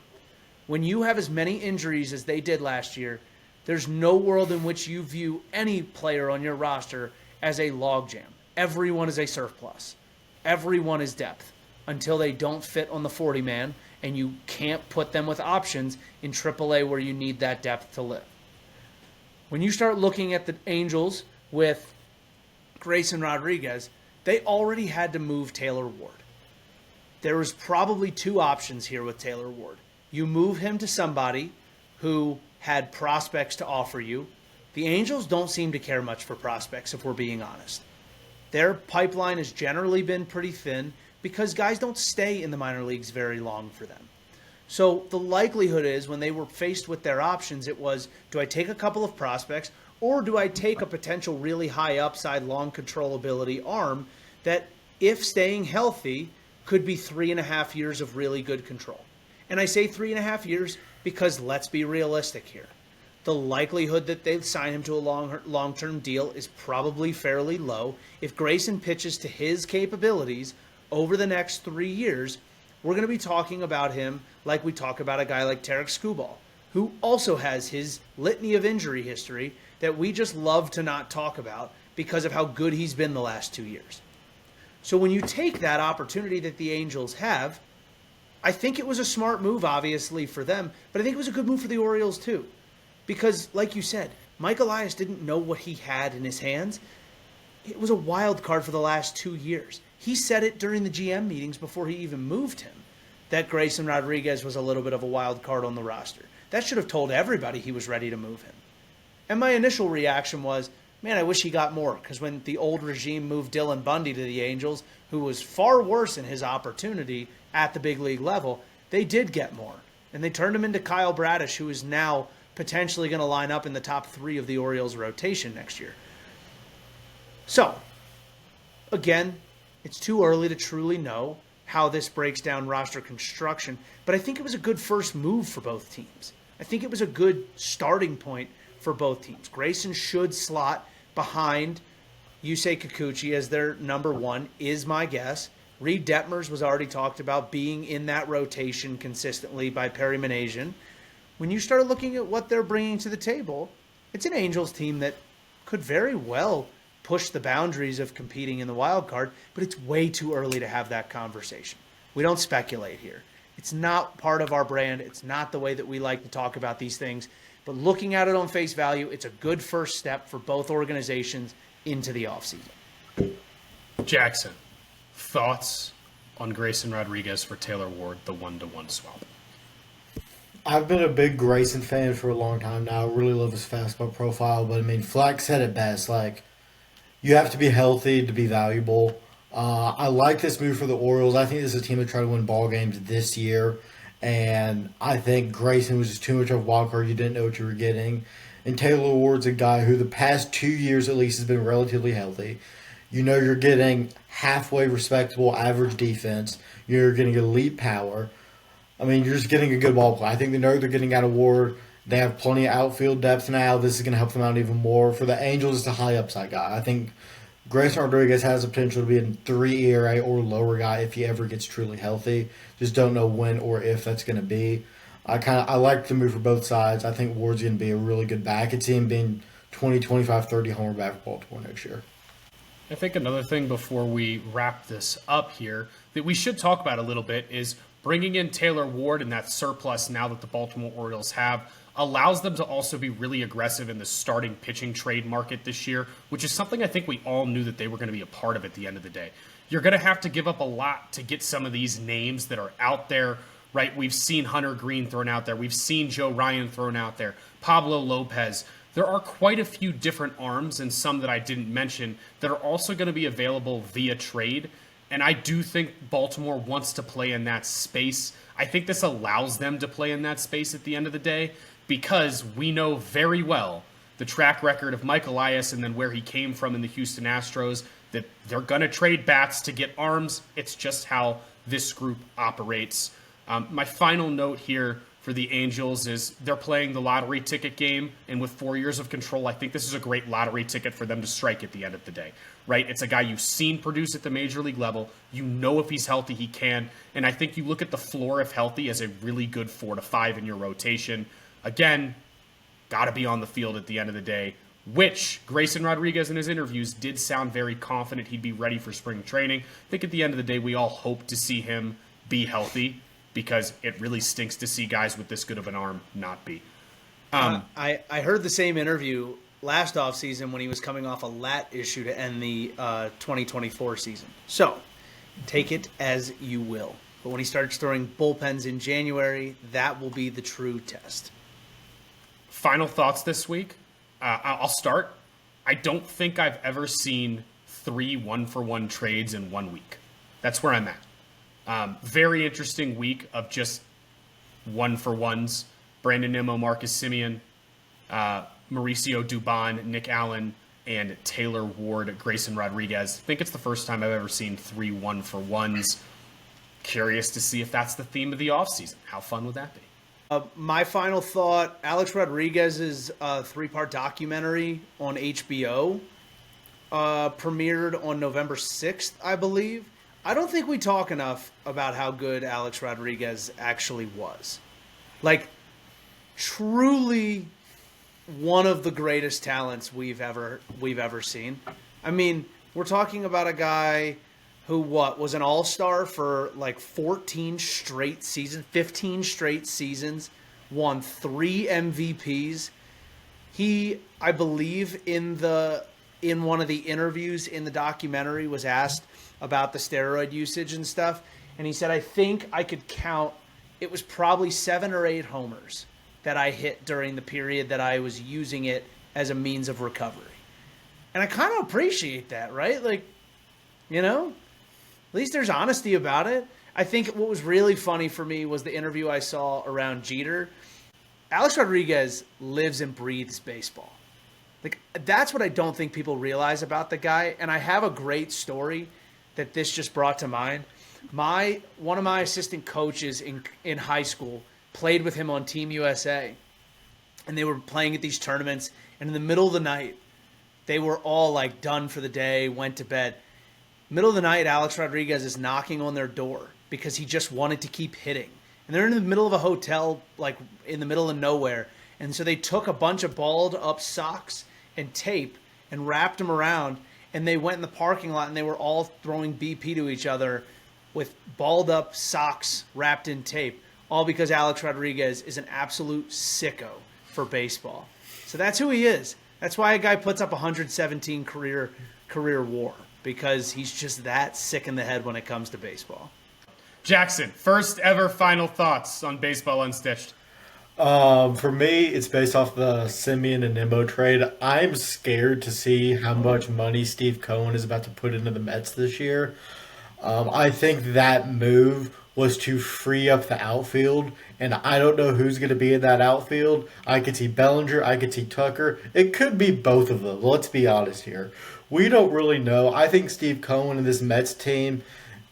When you have as many injuries as they did last year, there's no world in which you view any player on your roster as a logjam. Everyone is a surplus. Everyone is depth until they don't fit on the 40-man, and you can't put them with options in AAA where you need that depth to live. When you start looking at the Angels with Grayson Rodriguez, they already had to move Taylor Ward. There was probably 2 options here with Taylor Ward. You move him to somebody who had prospects to offer you. The Angels don't seem to care much for prospects, if we're being honest. Their pipeline has generally been pretty thin because guys don't stay in the minor leagues very long for them. So the likelihood is when they were faced with their options, it was, do I take a couple of prospects or do I take a potential really high upside, long controllability arm that, if staying healthy, could be 3.5 years of really good control? And I say 3.5 years because let's be realistic here. The likelihood that they sign him to a long-term deal is probably fairly low. If Grayson pitches to his capabilities over the next 3 years, we're going to be talking about him like we talk about a guy like Tarek Skubal, who also has his litany of injury history that we just love to not talk about because of how good he's been the last 2 years. So when you take that opportunity that the Angels have, I think it was a smart move, obviously, for them, but I think it was a good move for the Orioles, too. Because, like you said, Mike Elias didn't know what he had in his hands. It was a wild card for the last 2 years. He said it during the GM meetings before he even moved him, that Grayson Rodriguez was a little bit of a wild card on the roster. That should have told everybody he was ready to move him. And my initial reaction was, man, I wish he got more, because when the old regime moved Dylan Bundy to the Angels, who was far worse in his opportunity at the big league level, they did get more. And they turned him into Kyle Bradish, who is now potentially going to line up in the top 3 of the Orioles rotation next year. So, again, it's too early to truly know how this breaks down roster construction, but I think it was a good first move for both teams. I think it was a good starting point for both teams. Grayson should slot behind Yusei Kikuchi as their number 1, is my guess. Reed Detmers was already talked about being in that rotation consistently by Perry Minasian. When you start looking at what they're bringing to the table, it's an Angels team that could very well push the boundaries of competing in the wild card, but it's way too early to have that conversation. We don't speculate here. It's not part of our brand. It's not the way that we like to talk about these things. But looking at it on face value, it's a good first step for both organizations into the offseason. Jackson, thoughts on Grayson Rodriguez for Taylor Ward, the 1-to-1 swap? I've been a big Grayson fan for a long time now. I really love his fastball profile, but I mean, Flack said it best. Like, you have to be healthy to be valuable. I like this move for the Orioles. I think this is a team that try to win ball games this year, and I think Grayson was just too much of a wild card. You didn't know what you were getting. And Taylor Ward's a guy who the past 2 years at least has been relatively healthy. You know you're getting halfway respectable average defense. You're getting elite power. I mean, you're just getting a good ball play. I think they know they're getting out of Ward. They have plenty of outfield depth now. This is going to help them out even more. For the Angels, it's a high upside guy. I think Grayson Rodriguez has the potential to be a 3 ERA or lower guy if he ever gets truly healthy. Just don't know when or if that's going to be. I like the move for both sides. I think Ward's going to be a really good back. I could see him being 20, 25, 30 homer back for Baltimore next year. I think another thing before we wrap this up here that we should talk about a little bit is bringing in Taylor Ward and that surplus now that the Baltimore Orioles have allows them to also be really aggressive in the starting pitching trade market this year, which is something I think we all knew that they were going to be a part of at the end of the day. You're going to have to give up a lot to get some of these names that are out there, right? We've seen Hunter Green thrown out there. We've seen Joe Ryan thrown out there. Pablo Lopez. There are quite a few different arms and some that I didn't mention that are also going to be available via trade. And I do think Baltimore wants to play in that space. I think this allows them to play in that space at the end of the day because we know very well the track record of Mike Elias and then where he came from in the Houston Astros, that they're going to trade bats to get arms. It's just how this group operates. My final note here for the Angels is they're playing the lottery ticket game, and with 4 years of control, I think this is a great lottery ticket for them to strike at the end of the day, right? It's a guy you've seen produce at the major league level. You know if he's healthy, he can, and I think you look at the floor if healthy as a really good 4 to 5 in your rotation. Again, got to be on the field at the end of the day, which Grayson Rodriguez in his interviews did sound very confident he'd be ready for spring training. I think at the end of the day, we all hope to see him be healthy, because it really stinks to see guys with this good of an arm not be. I heard the same interview last offseason when he was coming off a lat issue to end the 2024 season. So, take it as you will. But when he starts throwing bullpens in January, that will be the true test. Final thoughts this week. I'll start. I don't think I've ever seen 3 1-for-1 trades in 1 week. That's where I'm at. Very interesting week of just 1-for-1s. Brandon Nimmo, Marcus Semien, Mauricio Dubon, Nick Allen, and Taylor Ward, Grayson Rodriguez. I think it's the first time I've ever seen 3 1-for-1s. Curious to see if that's the theme of the offseason. How fun would that be? My final thought, Alex Rodriguez's 3-part documentary on HBO premiered on November 6th, I believe. I don't think we talk enough about how good Alex Rodriguez actually was. Like, truly one of the greatest talents we've ever seen. I mean, we're talking about a guy who was an all-star for like 15 straight seasons, won 3 MVPs. He, I believe, in one of the interviews in the documentary was asked about the steroid usage and stuff, and he said, I think I could count, it was probably 7 or 8 homers that I hit during the period that I was using it as a means of recovery. And I kind of appreciate that, right? Like, you know, at least there's honesty about it. I think what was really funny for me was the interview I saw around Jeter. Alex Rodriguez lives and breathes baseball. Like, that's what I don't think people realize about the guy. And I have a great story that this just brought to mind. One of my assistant coaches in high school played with him on Team USA. And they were playing at these tournaments. And in the middle of the night, they were all like done for the day, went to bed. Middle of the night, Alex Rodriguez is knocking on their door because he just wanted to keep hitting. And they're in the middle of a hotel, like in the middle of nowhere. And so they took a bunch of balled up socks and tape and wrapped them around. And they went in the parking lot and they were all throwing BP to each other with balled up socks wrapped in tape. All because Alex Rodriguez is an absolute sicko for baseball. So that's who he is. That's why a guy puts up 117 career WAR, because he's just that sick in the head when it comes to baseball. Jackson, first ever final thoughts on Baseball Unstitched. For me, it's based off the Semien and Nimmo trade. I'm scared to see how much money Steve Cohen is about to put into the Mets this year. I think that move was to free up the outfield, and I don't know who's going to be in that outfield. I could see Bellinger, I could see Tucker. It could be both of them. Let's be honest here. We don't really know. I think Steve Cohen and this Mets team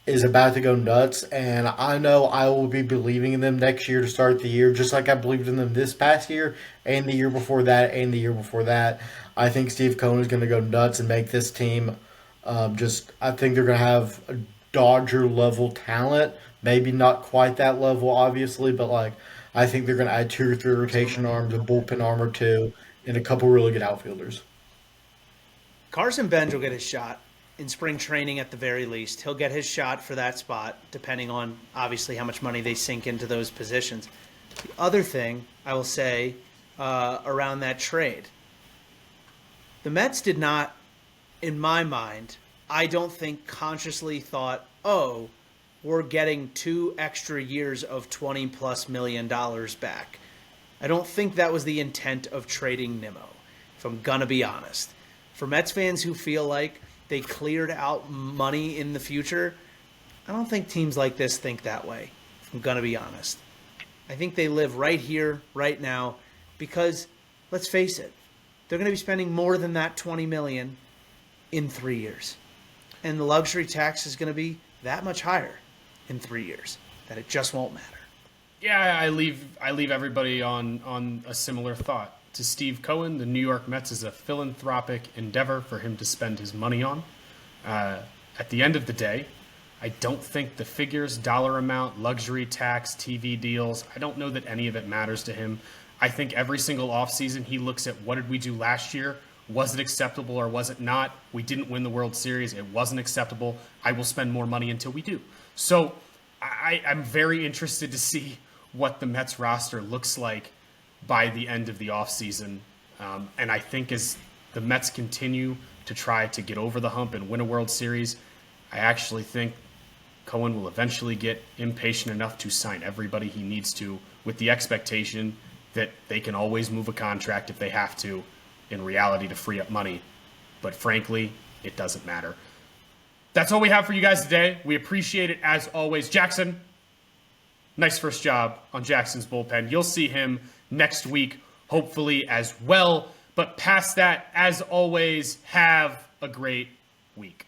is about to go nuts, and I know I will be believing in them next year to start the year, just like I believed in them this past year and the year before that and the year before that. I think Steve Cohen is going to go nuts and make this team I think they're going to have a Dodger-level talent. Maybe not quite that level, obviously, but I think they're going to add 2 or 3 rotation arms, a bullpen arm or 2, and a couple really good outfielders. Carson Bench will get his shot in spring training at the very least. He'll get his shot for that spot, depending on, obviously, how much money they sink into those positions. The other thing I will say around that trade, the Mets did not, in my mind, I don't think consciously thought, oh, we're getting 2 extra years of $20+ million back. I don't think that was the intent of trading Nimmo, if I'm going to be honest. For Mets fans who feel like they cleared out money in the future, I don't think teams like this think that way, if I'm going to be honest. I think they live right here, right now, because, let's face it, they're going to be spending more than that $20 million in 3 years. And the luxury tax is going to be that much higher in 3 years, that it just won't matter. Yeah, I leave everybody on a similar thought. To Steve Cohen, the New York Mets is a philanthropic endeavor for him to spend his money on. At the end of the day, I don't think the figures, dollar amount, luxury tax, TV deals, I don't know that any of it matters to him. I think every single offseason he looks at what did we do last year? Was it acceptable or was it not? We didn't win the World Series. It wasn't acceptable. I will spend more money until we do. So I'm very interested to see what the Mets roster looks like by the end of the offseason. And I think as the Mets continue to try to get over the hump and win a World Series, I actually think Cohen will eventually get impatient enough to sign everybody he needs to, with the expectation that they can always move a contract if they have to, in reality, to free up money. But frankly, it doesn't matter. That's all we have for you guys today. We appreciate it as always. Jackson, nice first job on Jackson's bullpen. You'll see him next week, hopefully as well. But past that, as always, have a great week.